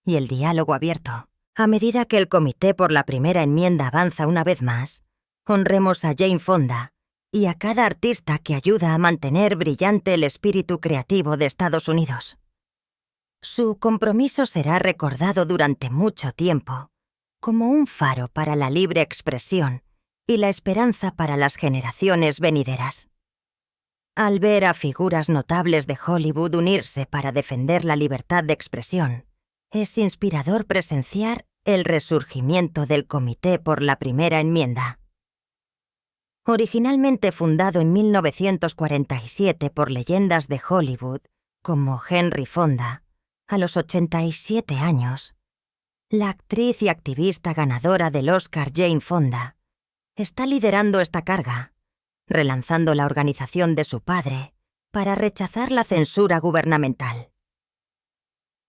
A: y el diálogo abierto. A medida que el Comité por la Primera Enmienda avanza una vez más, honremos a Jane Fonda y a cada artista que ayuda a mantener brillante el espíritu creativo de Estados Unidos. Su compromiso será recordado durante mucho tiempo como un faro para la libre expresión y la esperanza para las generaciones venideras. Al ver a figuras notables de Hollywood unirse para defender la libertad de expresión, es inspirador presenciar el resurgimiento del Comité por la Primera Enmienda. Originalmente fundado en 1947 por leyendas de Hollywood como Henry Fonda, a los 87 años, la actriz y activista ganadora del Oscar Jane Fonda está liderando esta carga, relanzando la organización de su padre para rechazar la censura gubernamental.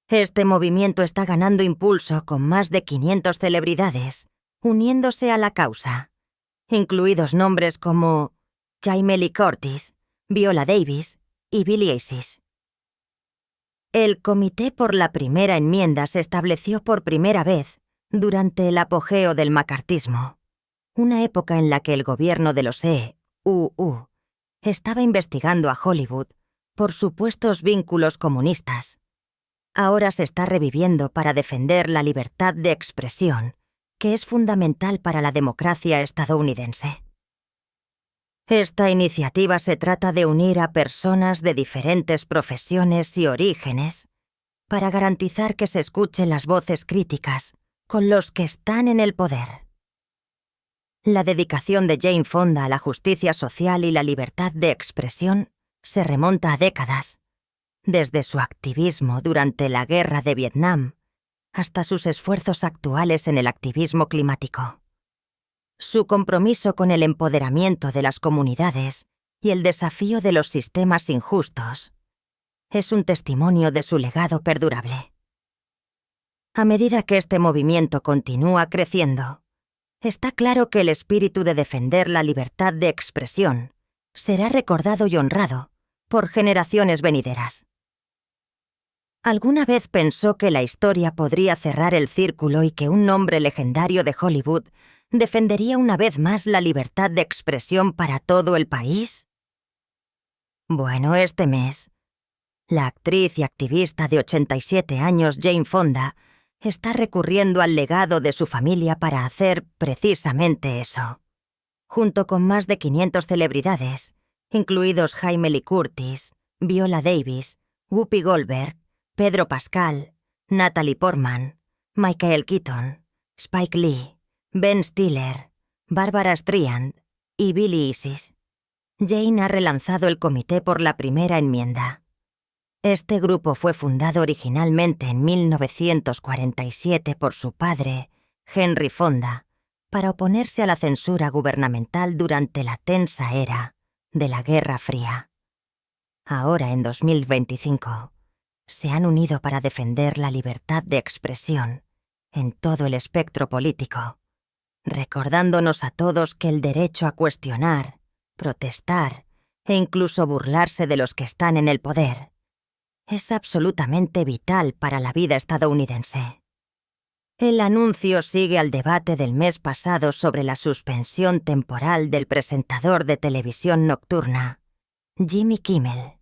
A: Este movimiento está ganando impulso con más de 500 celebridades uniéndose a la causa, incluidos nombres como Jamie Lee Curtis, Viola Davis y Billie Eilish. El Comité por la Primera Enmienda se estableció por primera vez durante el apogeo del macartismo, una época en la que el gobierno de los EUU estaba investigando a Hollywood por supuestos vínculos comunistas. Ahora se está reviviendo para defender la libertad de expresión, que es fundamental para la democracia estadounidense. Esta iniciativa se trata de unir a personas de diferentes profesiones y orígenes para garantizar que se escuchen las voces críticas con los que están en el poder. La dedicación de Jane Fonda a la justicia social y la libertad de expresión se remonta a décadas, desde su activismo durante la Guerra de Vietnam hasta sus esfuerzos actuales en el activismo climático. Su compromiso con el empoderamiento de las comunidades y el desafío de los sistemas injustos es un testimonio de su legado perdurable. A medida que este movimiento continúa creciendo, está claro que el espíritu de defender la libertad de expresión será recordado y honrado por generaciones venideras. ¿Alguna vez pensó que la historia podría cerrar el círculo y que un nombre legendario de Hollywood defendería una vez más la libertad de expresión para todo el país? Bueno, este mes, la actriz y activista de 87 años Jane Fonda está recurriendo al legado de su familia para hacer precisamente eso. Junto con más de 500 celebridades, incluidos Jamie Lee Curtis, Viola Davis, Whoopi Goldberg, Pedro Pascal, Natalie Portman, Michael Keaton, Spike Lee, Ben Stiller, Barbara Streisand y Billie Eilish, Jane ha relanzado el Comité por la Primera Enmienda. Este grupo fue fundado originalmente en 1947 por su padre, Henry Fonda, para oponerse a la censura gubernamental durante la tensa era de la Guerra Fría. Ahora, en 2025, se han unido para defender la libertad de expresión en todo el espectro político, recordándonos a todos que el derecho a cuestionar, protestar e incluso burlarse de los que están en el poder es absolutamente vital para la vida estadounidense. El anuncio sigue al debate del mes pasado sobre la suspensión temporal del presentador de televisión nocturna, Jimmy Kimmel,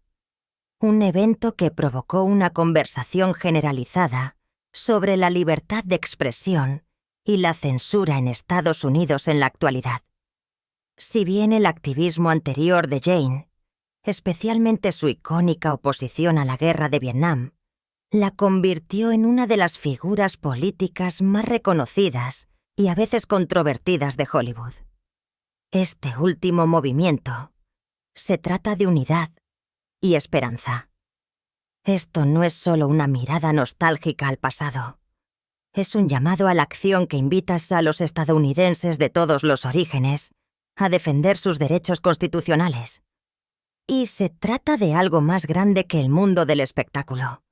A: un evento que provocó una conversación generalizada sobre la libertad de expresión y la censura en Estados Unidos en la actualidad. Si bien el activismo anterior de Jane, especialmente su icónica oposición a la guerra de Vietnam, la convirtió en una de las figuras políticas más reconocidas y a veces controvertidas de Hollywood. Este último movimiento se trata de unidad y esperanza. Esto no es solo una mirada nostálgica al pasado. Es un llamado a la acción que invita a los estadounidenses de todos los orígenes a defender sus derechos constitucionales. Y se trata de algo más grande que el mundo del espectáculo.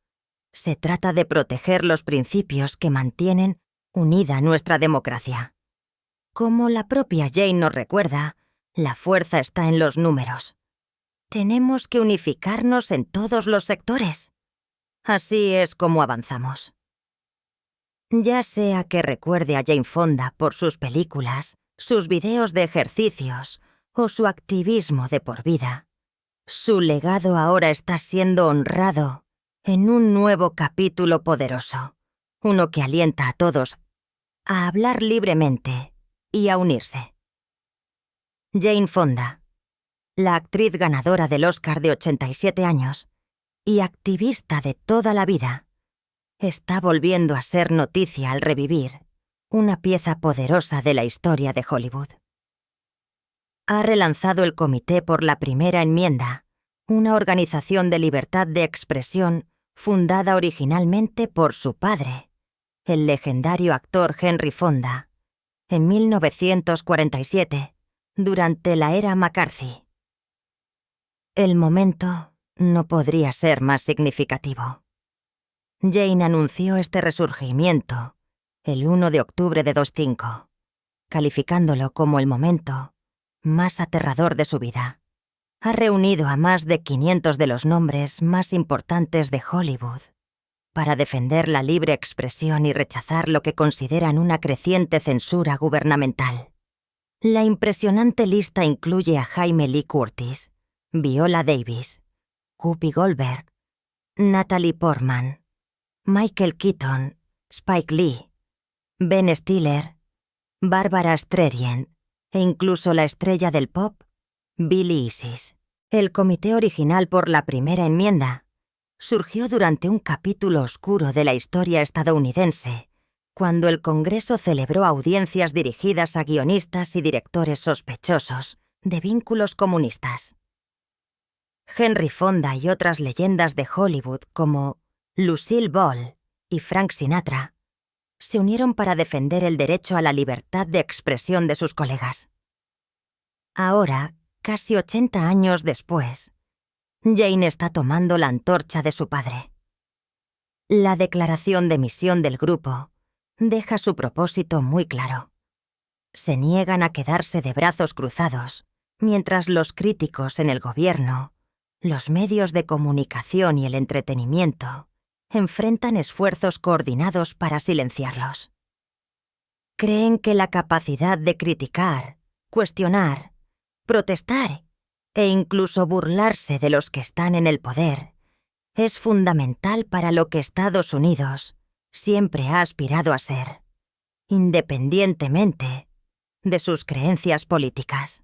A: Se trata de proteger los principios que mantienen unida nuestra democracia. Como la propia Jane nos recuerda, la fuerza está en los números. Tenemos que unificarnos en todos los sectores. Así es como avanzamos. Ya sea que recuerde a Jane Fonda por sus películas, sus videos de ejercicios o su activismo de por vida, su legado ahora está siendo honrado en un nuevo capítulo poderoso, uno que alienta a todos a hablar libremente y a unirse. Jane Fonda, la actriz ganadora del Oscar de 87 años y activista de toda la vida, está volviendo a ser noticia al revivir una pieza poderosa de la historia de Hollywood. Ha relanzado el Comité por la Primera Enmienda, una organización de libertad de expresión fundada originalmente por su padre, el legendario actor Henry Fonda, en 1947, durante la era McCarthy. El momento no podría ser más significativo. Jane anunció este resurgimiento el 1 de octubre de 2005, calificándolo como el momento más aterrador de su vida. Ha reunido a más de 500 de los nombres más importantes de Hollywood para defender la libre expresión y rechazar lo que consideran una creciente censura gubernamental. La impresionante lista incluye a Jamie Lee Curtis, Viola Davis, Whoopi Goldberg, Natalie Portman, Michael Keaton, Spike Lee, Ben Stiller, Barbara Streisand e incluso la estrella del pop, Billie Eilish. El Comité original por la Primera Enmienda surgió durante un capítulo oscuro de la historia estadounidense, cuando el Congreso celebró audiencias dirigidas a guionistas y directores sospechosos de vínculos comunistas. Henry Fonda y otras leyendas de Hollywood como Lucille Ball y Frank Sinatra se unieron para defender el derecho a la libertad de expresión de sus colegas. Ahora, casi 80 años después, Jane está tomando la antorcha de su padre. La declaración de misión del grupo deja su propósito muy claro. Se niegan a quedarse de brazos cruzados, mientras los críticos en el gobierno, los medios de comunicación y el entretenimiento enfrentan esfuerzos coordinados para silenciarlos. Creen que la capacidad de criticar, cuestionar, protestar e incluso burlarse de los que están en el poder es fundamental para lo que Estados Unidos siempre ha aspirado a ser, independientemente de sus creencias políticas.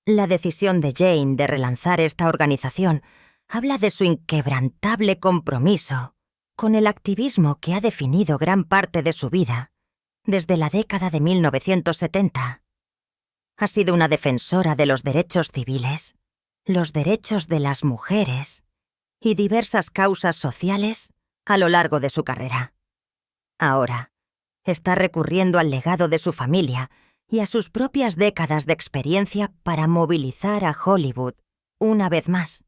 A: La decisión de Jane de relanzar esta organización habla de su inquebrantable compromiso con el activismo que ha definido gran parte de su vida desde la década de 1970. Ha sido una defensora de los derechos civiles, los derechos de las mujeres y diversas causas sociales a lo largo de su carrera. Ahora, está recurriendo al legado de su familia y a sus propias décadas de experiencia para movilizar a Hollywood una vez más.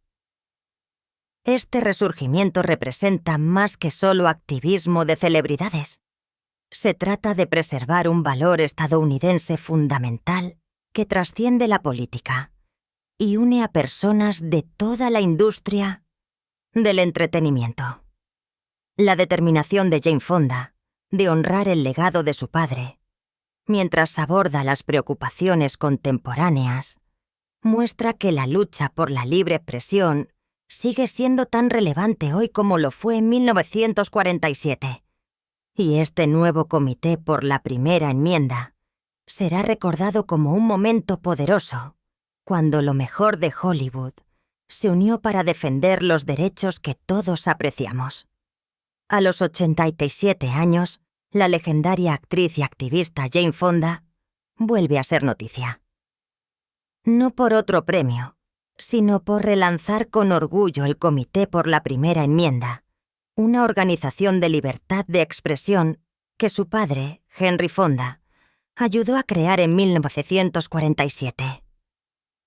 A: Este resurgimiento representa más que solo activismo de celebridades. Se trata de preservar un valor estadounidense fundamental que trasciende la política y une a personas de toda la industria del entretenimiento. La determinación de Jane Fonda de honrar el legado de su padre, mientras aborda las preocupaciones contemporáneas, muestra que la lucha por la libre expresión sigue siendo tan relevante hoy como lo fue en 1947. Y este nuevo comité por la primera enmienda será recordado como un momento poderoso, cuando lo mejor de Hollywood se unió para defender los derechos que todos apreciamos. A los 87 años, la legendaria actriz y activista Jane Fonda vuelve a ser noticia. No por otro premio, sino por relanzar con orgullo el Comité por la Primera Enmienda, una organización de libertad de expresión que su padre, Henry Fonda, ayudó a crear en 1947.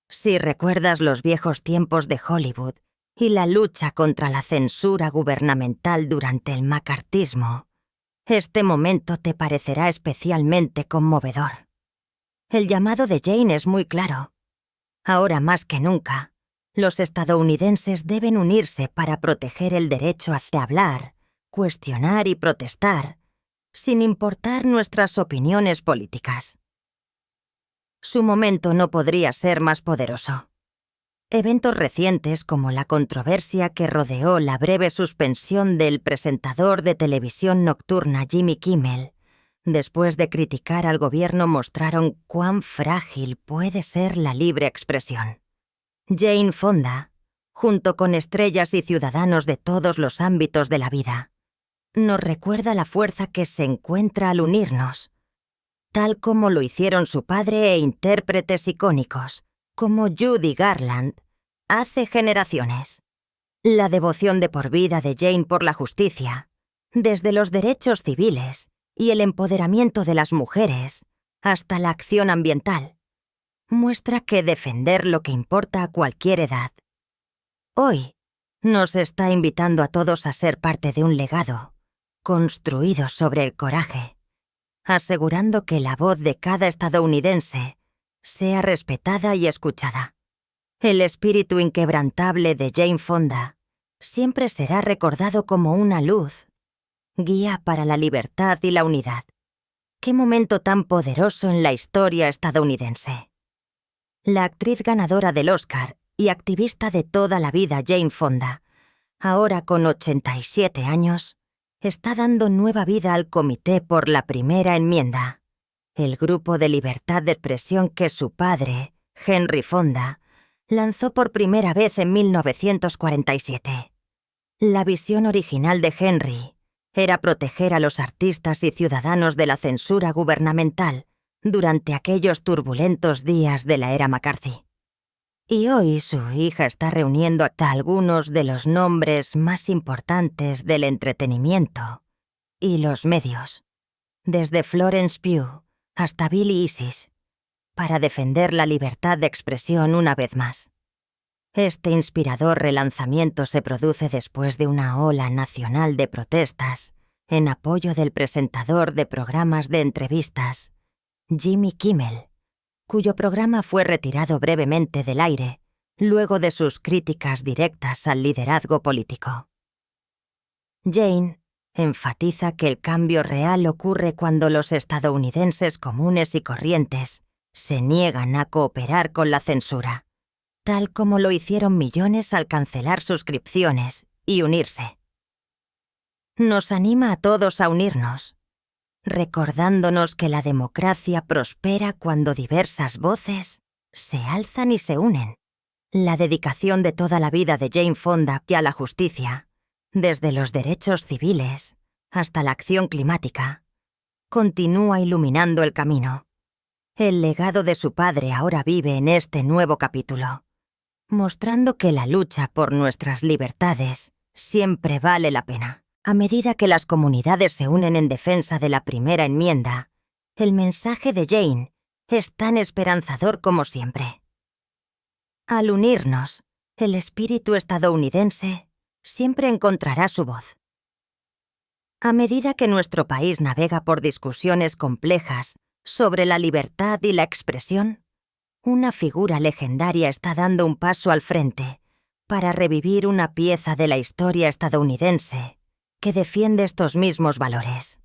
A: Si recuerdas los viejos tiempos de Hollywood y la lucha contra la censura gubernamental durante el macartismo, este momento te parecerá especialmente conmovedor. El llamado de Jane es muy claro. Ahora más que nunca, los estadounidenses deben unirse para proteger el derecho a hablar, cuestionar y protestar, sin importar nuestras opiniones políticas. Su momento no podría ser más poderoso. Eventos recientes como la controversia que rodeó la breve suspensión del presentador de televisión nocturna Jimmy Kimmel, después de criticar al gobierno, mostraron cuán frágil puede ser la libre expresión. Jane Fonda, junto con estrellas y ciudadanos de todos los ámbitos de la vida, nos recuerda la fuerza que se encuentra al unirnos, tal como lo hicieron su padre e intérpretes icónicos, como Judy Garland, hace generaciones. La devoción de por vida de Jane por la justicia, desde los derechos civiles y el empoderamiento de las mujeres hasta la acción ambiental, muestra que defender lo que importa a cualquier edad. Hoy nos está invitando a todos a ser parte de un legado construido sobre el coraje, asegurando que la voz de cada estadounidense sea respetada y escuchada. El espíritu inquebrantable de Jane Fonda siempre será recordado como una luz, guía para la libertad y la unidad. ¡Qué momento tan poderoso en la historia estadounidense! La actriz ganadora del Oscar y activista de toda la vida Jane Fonda, ahora con 87 años, está dando nueva vida al Comité por la Primera Enmienda, el grupo de libertad de expresión que su padre, Henry Fonda, lanzó por primera vez en 1947. La visión original de Henry era proteger a los artistas y ciudadanos de la censura gubernamental durante aquellos turbulentos días de la era McCarthy. Y hoy su hija está reuniendo a algunos de los nombres más importantes del entretenimiento y los medios, desde Florence Pugh hasta Billie Eilish, para defender la libertad de expresión una vez más. Este inspirador relanzamiento se produce después de una ola nacional de protestas en apoyo del presentador de programas de entrevistas, Jimmy Kimmel, cuyo programa fue retirado brevemente del aire luego de sus críticas directas al liderazgo político. Jane enfatiza que el cambio real ocurre cuando los estadounidenses comunes y corrientes se niegan a cooperar con la censura, tal como lo hicieron millones al cancelar suscripciones y unirse. Nos anima a todos a unirnos, recordándonos que la democracia prospera cuando diversas voces se alzan y se unen. La dedicación de toda la vida de Jane Fonda a la justicia, desde los derechos civiles hasta la acción climática, continúa iluminando el camino. El legado de su padre ahora vive en este nuevo capítulo, mostrando que la lucha por nuestras libertades siempre vale la pena. A medida que las comunidades se unen en defensa de la primera enmienda, el mensaje de Jane es tan esperanzador como siempre. Al unirnos, el espíritu estadounidense siempre encontrará su voz. A medida que nuestro país navega por discusiones complejas sobre la libertad y la expresión, una figura legendaria está dando un paso al frente para revivir una pieza de la historia estadounidense que defiende estos mismos valores.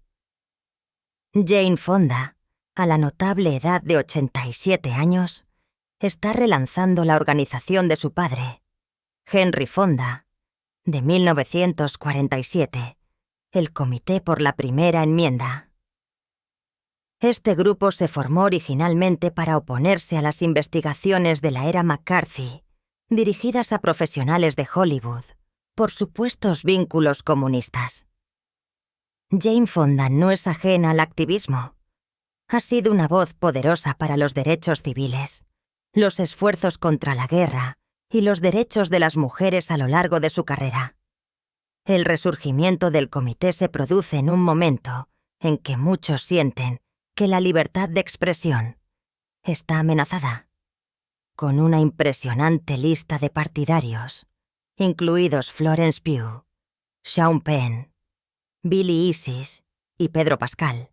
A: Jane Fonda, a la notable edad de 87 años, está relanzando la organización de su padre, Henry Fonda, de 1947, el Comité por la Primera Enmienda. Este grupo se formó originalmente para oponerse a las investigaciones de la era McCarthy, dirigidas a profesionales de Hollywood, por supuestos vínculos comunistas. Jane Fonda no es ajena al activismo. Ha sido una voz poderosa para los derechos civiles, los esfuerzos contra la guerra y los derechos de las mujeres a lo largo de su carrera. El resurgimiento del comité se produce en un momento en que muchos sienten que la libertad de expresión está amenazada, con una impresionante lista de partidarios, incluidos Florence Pugh, Sean Penn, Billy Isis y Pedro Pascal.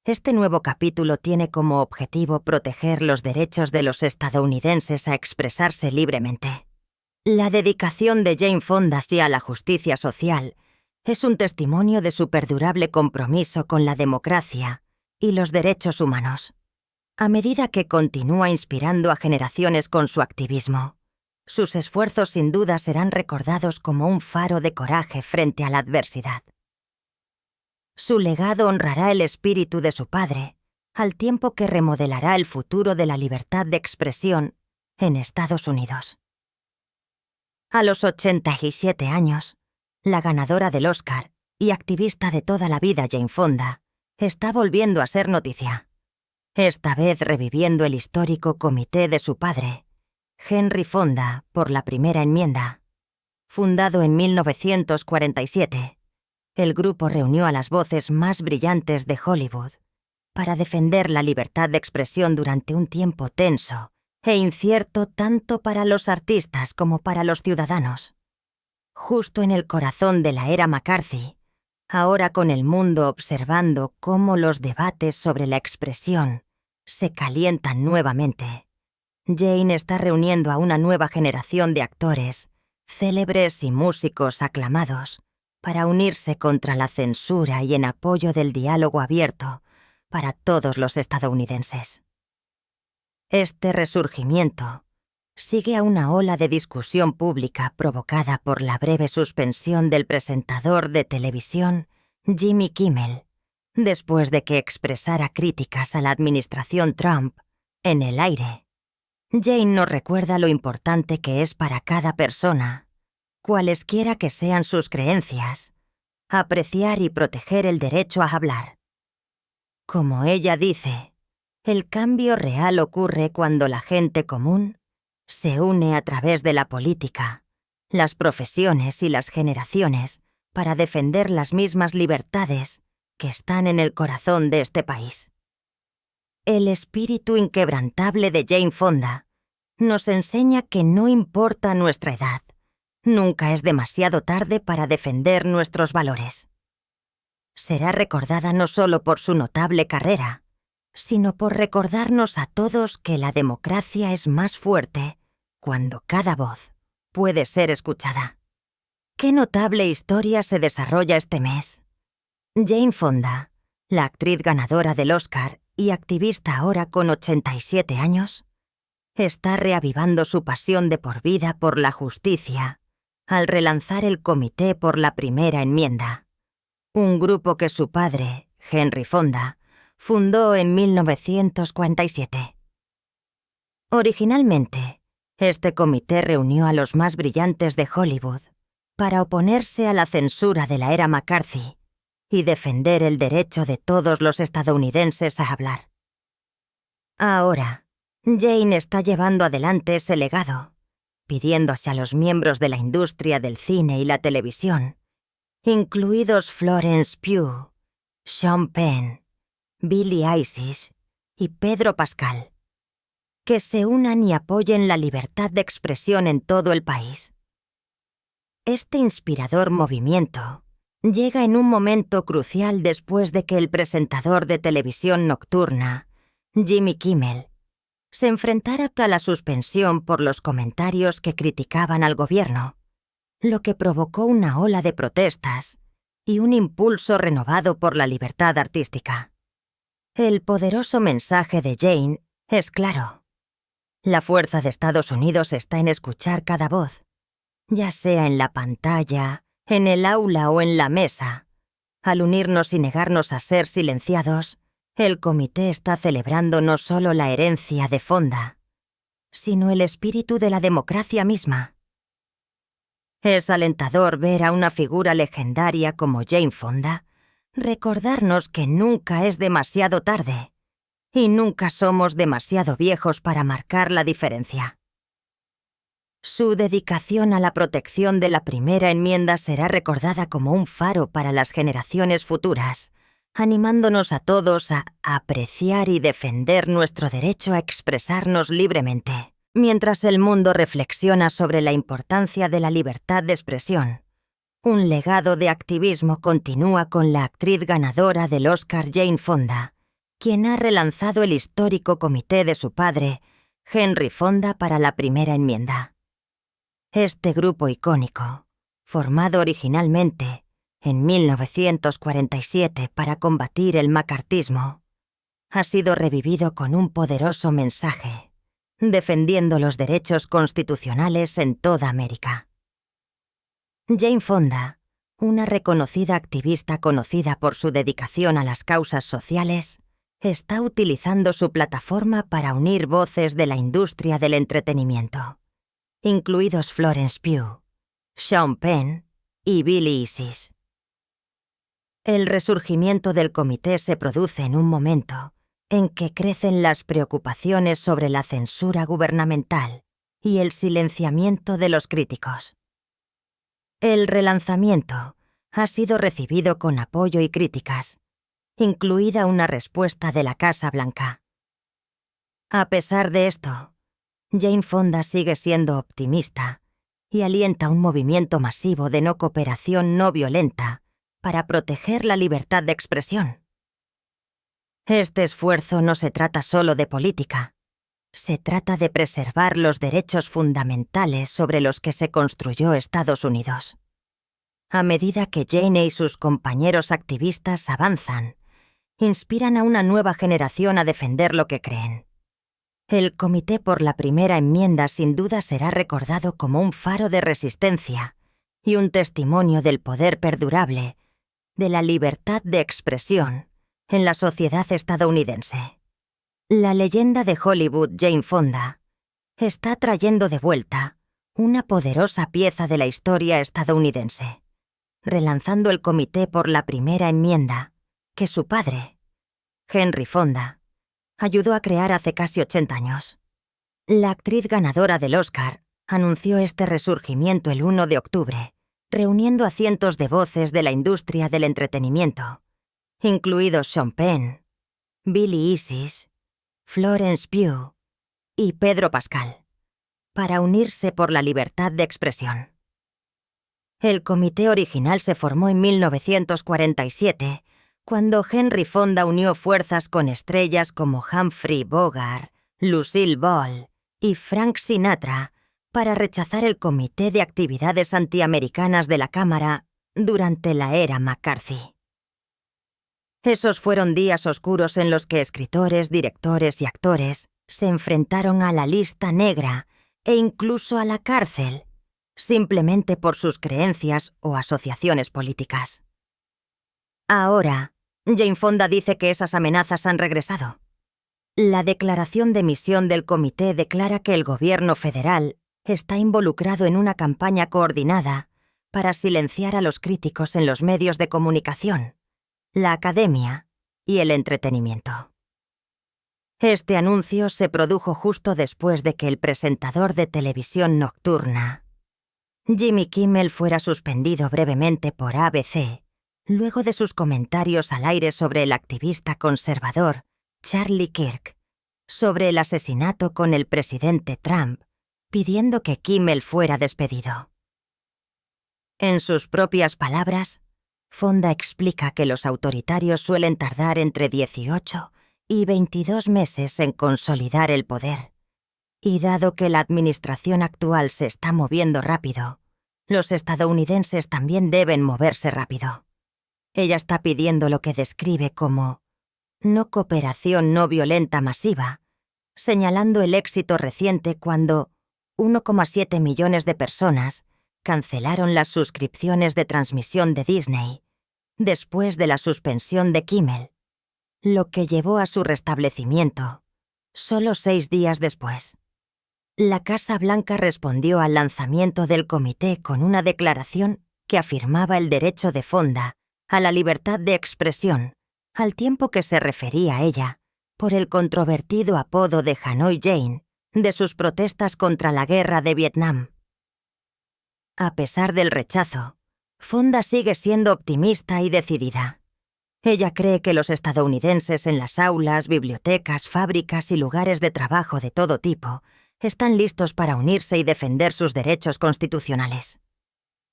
A: Este nuevo capítulo tiene como objetivo proteger los derechos de los estadounidenses a expresarse libremente. La dedicación de Jane Fonda a la justicia social es un testimonio de su perdurable compromiso con la democracia y los derechos humanos. A medida que continúa inspirando a generaciones con su activismo, sus esfuerzos sin duda serán recordados como un faro de coraje frente a la adversidad. Su legado honrará el espíritu de su padre, al tiempo que remodelará el futuro de la libertad de expresión en Estados Unidos. A los 87 años, la ganadora del Oscar y activista de toda la vida Jane Fonda está volviendo a ser noticia, esta vez reviviendo el histórico comité de su padre, Henry Fonda, por la Primera Enmienda. Fundado en 1947, el grupo reunió a las voces más brillantes de Hollywood para defender la libertad de expresión durante un tiempo tenso e incierto tanto para los artistas como para los ciudadanos. Justo en el corazón de la era McCarthy, ahora con el mundo observando cómo los debates sobre la expresión se calientan nuevamente, Jane está reuniendo a una nueva generación de actores, célebres y músicos aclamados para unirse contra la censura y en apoyo del diálogo abierto para todos los estadounidenses. Este resurgimiento sigue a una ola de discusión pública provocada por la breve suspensión del presentador de televisión Jimmy Kimmel, después de que expresara críticas a la administración Trump en el aire. Jane nos recuerda lo importante que es para cada persona, cualesquiera que sean sus creencias, apreciar y proteger el derecho a hablar. Como ella dice, el cambio real ocurre cuando la gente común se une a través de la política, las profesiones y las generaciones para defender las mismas libertades que están en el corazón de este país. El espíritu inquebrantable de Jane Fonda nos enseña que no importa nuestra edad, nunca es demasiado tarde para defender nuestros valores. Será recordada no solo por su notable carrera, sino por recordarnos a todos que la democracia es más fuerte cuando cada voz puede ser escuchada. ¿Qué notable historia se desarrolla este mes? Jane Fonda, la actriz ganadora del Oscar y activista ahora con 87 años, está reavivando su pasión de por vida por la justicia al relanzar el Comité por la Primera Enmienda, un grupo que su padre, Henry Fonda, fundó en 1947. Originalmente, este comité reunió a los más brillantes de Hollywood para oponerse a la censura de la era McCarthy y defender el derecho de todos los estadounidenses a hablar. Ahora, Jane está llevando adelante ese legado, pidiéndose a los miembros de la industria del cine y la televisión, incluidos Florence Pugh, Sean Penn, Billy Eichner y Pedro Pascal, que se unan y apoyen la libertad de expresión en todo el país. Este inspirador movimiento llega en un momento crucial después de que el presentador de televisión nocturna, Jimmy Kimmel, se enfrentara a la suspensión por los comentarios que criticaban al gobierno, lo que provocó una ola de protestas y un impulso renovado por la libertad artística. El poderoso mensaje de Jane es claro. La fuerza de Estados Unidos está en escuchar cada voz, ya sea en la pantalla, en el aula o en la mesa. Al unirnos y negarnos a ser silenciados, el comité está celebrando no solo la herencia de Fonda, sino el espíritu de la democracia misma. Es alentador ver a una figura legendaria como Jane Fonda recordarnos que nunca es demasiado tarde y nunca somos demasiado viejos para marcar la diferencia. Su dedicación a la protección de la Primera Enmienda será recordada como un faro para las generaciones futuras, animándonos a todos a apreciar y defender nuestro derecho a expresarnos libremente, mientras el mundo reflexiona sobre la importancia de la libertad de expresión. Un legado de activismo continúa con la actriz ganadora del Oscar Jane Fonda, quien ha relanzado el histórico comité de su padre, Henry Fonda, para la Primera Enmienda. Este grupo icónico, formado originalmente en 1947 para combatir el macartismo, ha sido revivido con un poderoso mensaje, defendiendo los derechos constitucionales en toda América. Jane Fonda, una reconocida activista conocida por su dedicación a las causas sociales, está utilizando su plataforma para unir voces de la industria del entretenimiento, incluidos Florence Pugh, Sean Penn y Billy Eichner. El resurgimiento del comité se produce en un momento en que crecen las preocupaciones sobre la censura gubernamental y el silenciamiento de los críticos. El relanzamiento ha sido recibido con apoyo y críticas, incluida una respuesta de la Casa Blanca. A pesar de esto, Jane Fonda sigue siendo optimista y alienta un movimiento masivo de no cooperación no violenta para proteger la libertad de expresión. Este esfuerzo no se trata solo de política, se trata de preservar los derechos fundamentales sobre los que se construyó Estados Unidos. A medida que Jane y sus compañeros activistas avanzan, inspiran a una nueva generación a defender lo que creen. El Comité por la Primera Enmienda sin duda será recordado como un faro de resistencia y un testimonio del poder perdurable de la libertad de expresión en la sociedad estadounidense. La leyenda de Hollywood Jane Fonda está trayendo de vuelta una poderosa pieza de la historia estadounidense, relanzando el Comité por la Primera Enmienda que su padre, Henry Fonda, ayudó a crear hace casi 80 años. La actriz ganadora del Oscar anunció este resurgimiento el 1 de octubre, reuniendo a cientos de voces de la industria del entretenimiento, incluidos Sean Penn, Billy Eichner, Florence Pugh y Pedro Pascal, para unirse por la libertad de expresión. El comité original se formó en 1947, cuando Henry Fonda unió fuerzas con estrellas como Humphrey Bogart, Lucille Ball y Frank Sinatra para rechazar el Comité de Actividades Antiamericanas de la Cámara durante la era McCarthy. Esos fueron días oscuros en los que escritores, directores y actores se enfrentaron a la lista negra e incluso a la cárcel, simplemente por sus creencias o asociaciones políticas. Ahora, Jane Fonda dice que esas amenazas han regresado. La declaración de misión del comité declara que el gobierno federal está involucrado en una campaña coordinada para silenciar a los críticos en los medios de comunicación, la academia y el entretenimiento. Este anuncio se produjo justo después de que el presentador de televisión nocturna, Jimmy Kimmel, fuera suspendido brevemente por ABC luego de sus comentarios al aire sobre el activista conservador Charlie Kirk sobre el asesinato con el presidente Trump, pidiendo que Kimmel fuera despedido. En sus propias palabras, Fonda explica que los autoritarios suelen tardar entre 18 y 22 meses en consolidar el poder, y dado que la administración actual se está moviendo rápido, los estadounidenses también deben moverse rápido. Ella está pidiendo lo que describe como no cooperación no violenta masiva, señalando el éxito reciente cuando 1,7 millones de personas cancelaron las suscripciones de transmisión de Disney después de la suspensión de Kimmel, lo que llevó a su restablecimiento solo 6 días después. La Casa Blanca respondió al lanzamiento del comité con una declaración que afirmaba el derecho de Fonda a la libertad de expresión, al tiempo que se refería a ella por el controvertido apodo de Hanoi Jane de sus protestas contra la guerra de Vietnam. A pesar del rechazo, Fonda sigue siendo optimista y decidida. Ella cree que los estadounidenses en las aulas, bibliotecas, fábricas y lugares de trabajo de todo tipo están listos para unirse y defender sus derechos constitucionales.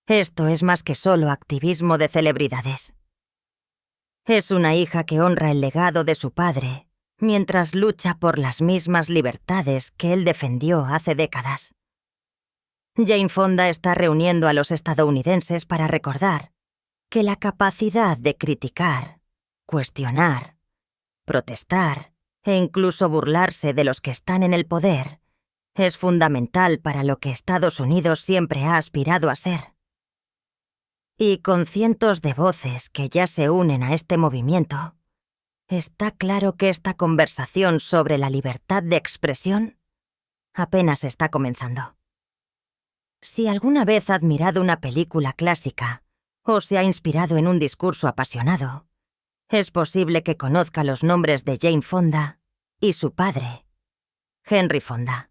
A: Esto es más que solo activismo de celebridades. Es una hija que honra el legado de su padre, mientras lucha por las mismas libertades que él defendió hace décadas. Jane Fonda está reuniendo a los estadounidenses para recordar que la capacidad de criticar, cuestionar, protestar e incluso burlarse de los que están en el poder es fundamental para lo que Estados Unidos siempre ha aspirado a ser. Y con cientos de voces que ya se unen a este movimiento, está claro que esta conversación sobre la libertad de expresión apenas está comenzando. Si alguna vez ha admirado una película clásica o se ha inspirado en un discurso apasionado, es posible que conozca los nombres de Jane Fonda y su padre, Henry Fonda.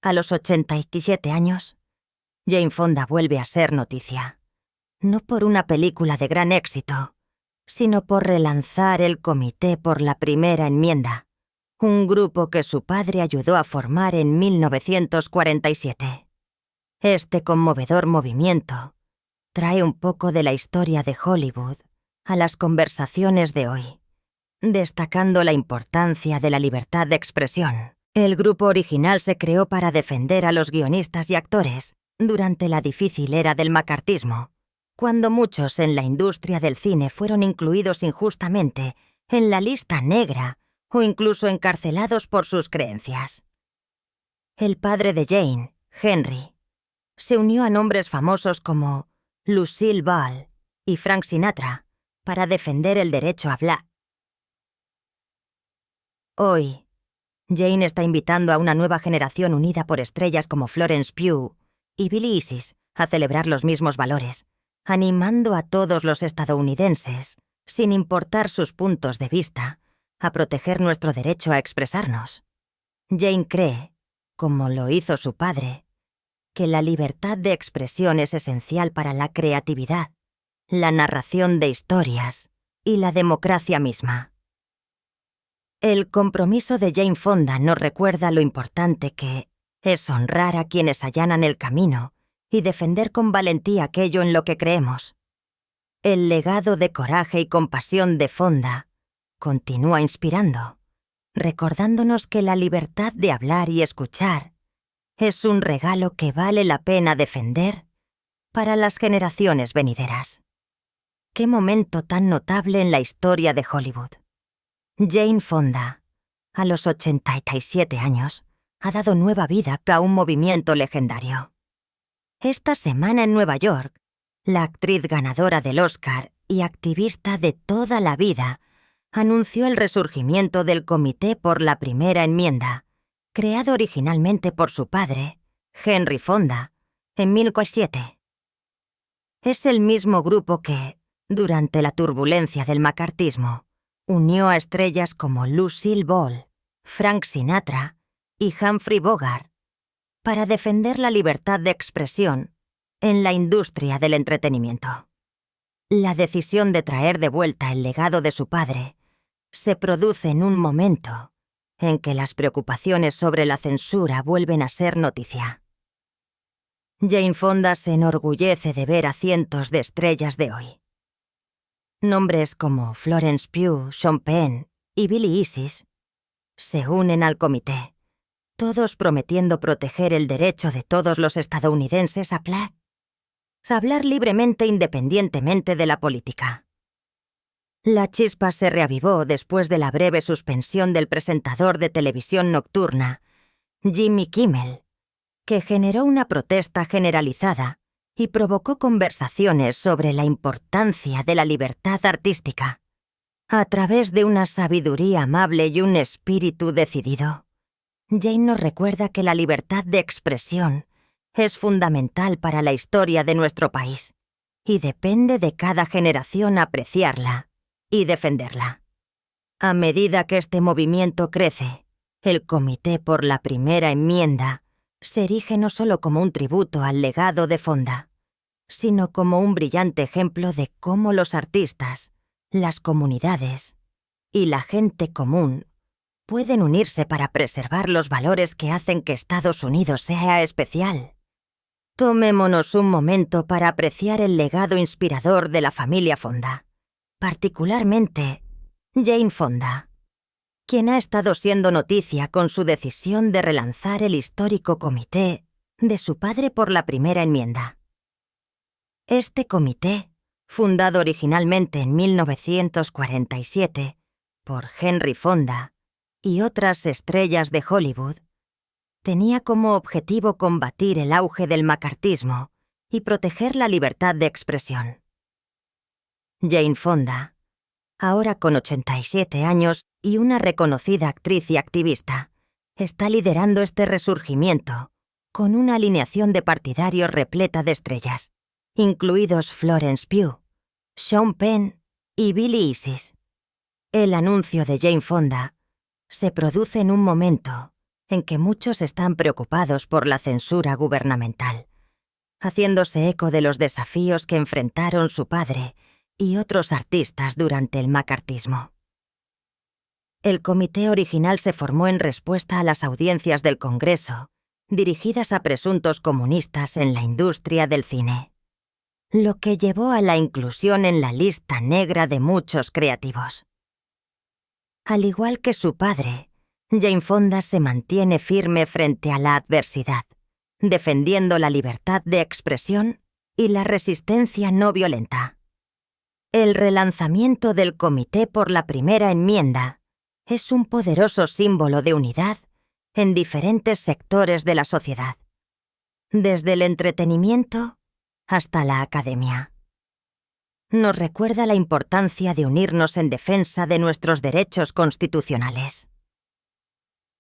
A: A los 87 años, Jane Fonda vuelve a ser noticia, no por una película de gran éxito, sino por relanzar el Comité por la Primera Enmienda, un grupo que su padre ayudó a formar en 1947. Este conmovedor movimiento trae un poco de la historia de Hollywood a las conversaciones de hoy, destacando la importancia de la libertad de expresión. El grupo original se creó para defender a los guionistas y actores durante la difícil era del macartismo, cuando muchos en la industria del cine fueron incluidos injustamente en la lista negra o incluso encarcelados por sus creencias. El padre de Jane, Henry, se unió a nombres famosos como Lucille Ball y Frank Sinatra para defender el derecho a hablar. Hoy, Jane está invitando a una nueva generación unida por estrellas como Florence Pugh y Billie Eilish a celebrar los mismos valores, animando a todos los estadounidenses, sin importar sus puntos de vista, a proteger nuestro derecho a expresarnos. Jane cree, como lo hizo su padre, que la libertad de expresión es esencial para la creatividad, la narración de historias y la democracia misma. El compromiso de Jane Fonda nos recuerda lo importante que es honrar a quienes allanan el camino y defender con valentía aquello en lo que creemos. El legado de coraje y compasión de Fonda continúa inspirando, recordándonos que la libertad de hablar y escuchar es un regalo que vale la pena defender para las generaciones venideras. ¡Qué momento tan notable en la historia de Hollywood! Jane Fonda, a los 87 años, ha dado nueva vida a un movimiento legendario. Esta semana en Nueva York, la actriz ganadora del Oscar y activista de toda la vida anunció el resurgimiento del Comité por la Primera Enmienda, creado originalmente por su padre, Henry Fonda, en 1907. Es el mismo grupo que, durante la turbulencia del macartismo, unió a estrellas como Lucille Ball, Frank Sinatra y Humphrey Bogart para defender la libertad de expresión en la industria del entretenimiento. La decisión de traer de vuelta el legado de su padre se produce en un momento en que las preocupaciones sobre la censura vuelven a ser noticia. Jane Fonda se enorgullece de ver a cientos de estrellas de hoy. Nombres como Florence Pugh, Sean Penn y Billie Eilish se unen al comité, todos prometiendo proteger el derecho de todos los estadounidenses a hablar libremente independientemente de la política. La chispa se reavivó después de la breve suspensión del presentador de televisión nocturna, Jimmy Kimmel, que generó una protesta generalizada y provocó conversaciones sobre la importancia de la libertad artística. A través de una sabiduría amable y un espíritu decidido, Jane nos recuerda que la libertad de expresión es fundamental para la historia de nuestro país y depende de cada generación apreciarla y defenderla. A medida que este movimiento crece, el Comité por la Primera Enmienda se erige no solo como un tributo al legado de Fonda, sino como un brillante ejemplo de cómo los artistas, las comunidades y la gente común pueden unirse para preservar los valores que hacen que Estados Unidos sea especial. Tomémonos un momento para apreciar el legado inspirador de la familia Fonda, particularmente Jane Fonda, quien ha estado siendo noticia con su decisión de relanzar el histórico comité de su padre por la Primera Enmienda. Este comité, fundado originalmente en 1947 por Henry Fonda y otras estrellas de Hollywood, tenía como objetivo combatir el auge del macartismo y proteger la libertad de expresión. Jane Fonda, ahora con 87 años y una reconocida actriz y activista, está liderando este resurgimiento con una alineación de partidarios repleta de estrellas, incluidos Florence Pugh, Sean Penn y Billie Eilish. El anuncio de Jane Fonda se produce en un momento en que muchos están preocupados por la censura gubernamental, haciéndose eco de los desafíos que enfrentaron su padre y otros artistas durante el macartismo. El comité original se formó en respuesta a las audiencias del Congreso, dirigidas a presuntos comunistas en la industria del cine, lo que llevó a la inclusión en la lista negra de muchos creativos. Al igual que su padre, Jane Fonda se mantiene firme frente a la adversidad, defendiendo la libertad de expresión y la resistencia no violenta. El relanzamiento del Comité por la Primera Enmienda es un poderoso símbolo de unidad en diferentes sectores de la sociedad, desde el entretenimiento hasta la academia. Nos recuerda la importancia de unirnos en defensa de nuestros derechos constitucionales.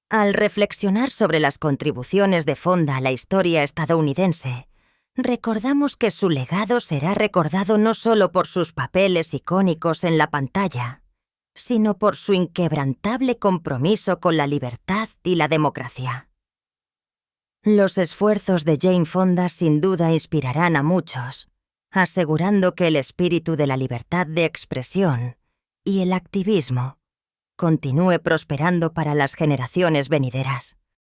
A: Al reflexionar sobre las contribuciones de Fonda a la historia estadounidense, recordamos que su legado será recordado no solo por sus papeles icónicos en la pantalla, sino por su inquebrantable compromiso con la libertad y la democracia. Los esfuerzos de Jane Fonda sin duda inspirarán a muchos, asegurando que el espíritu de la libertad de expresión y el activismo continúe prosperando para las generaciones venideras.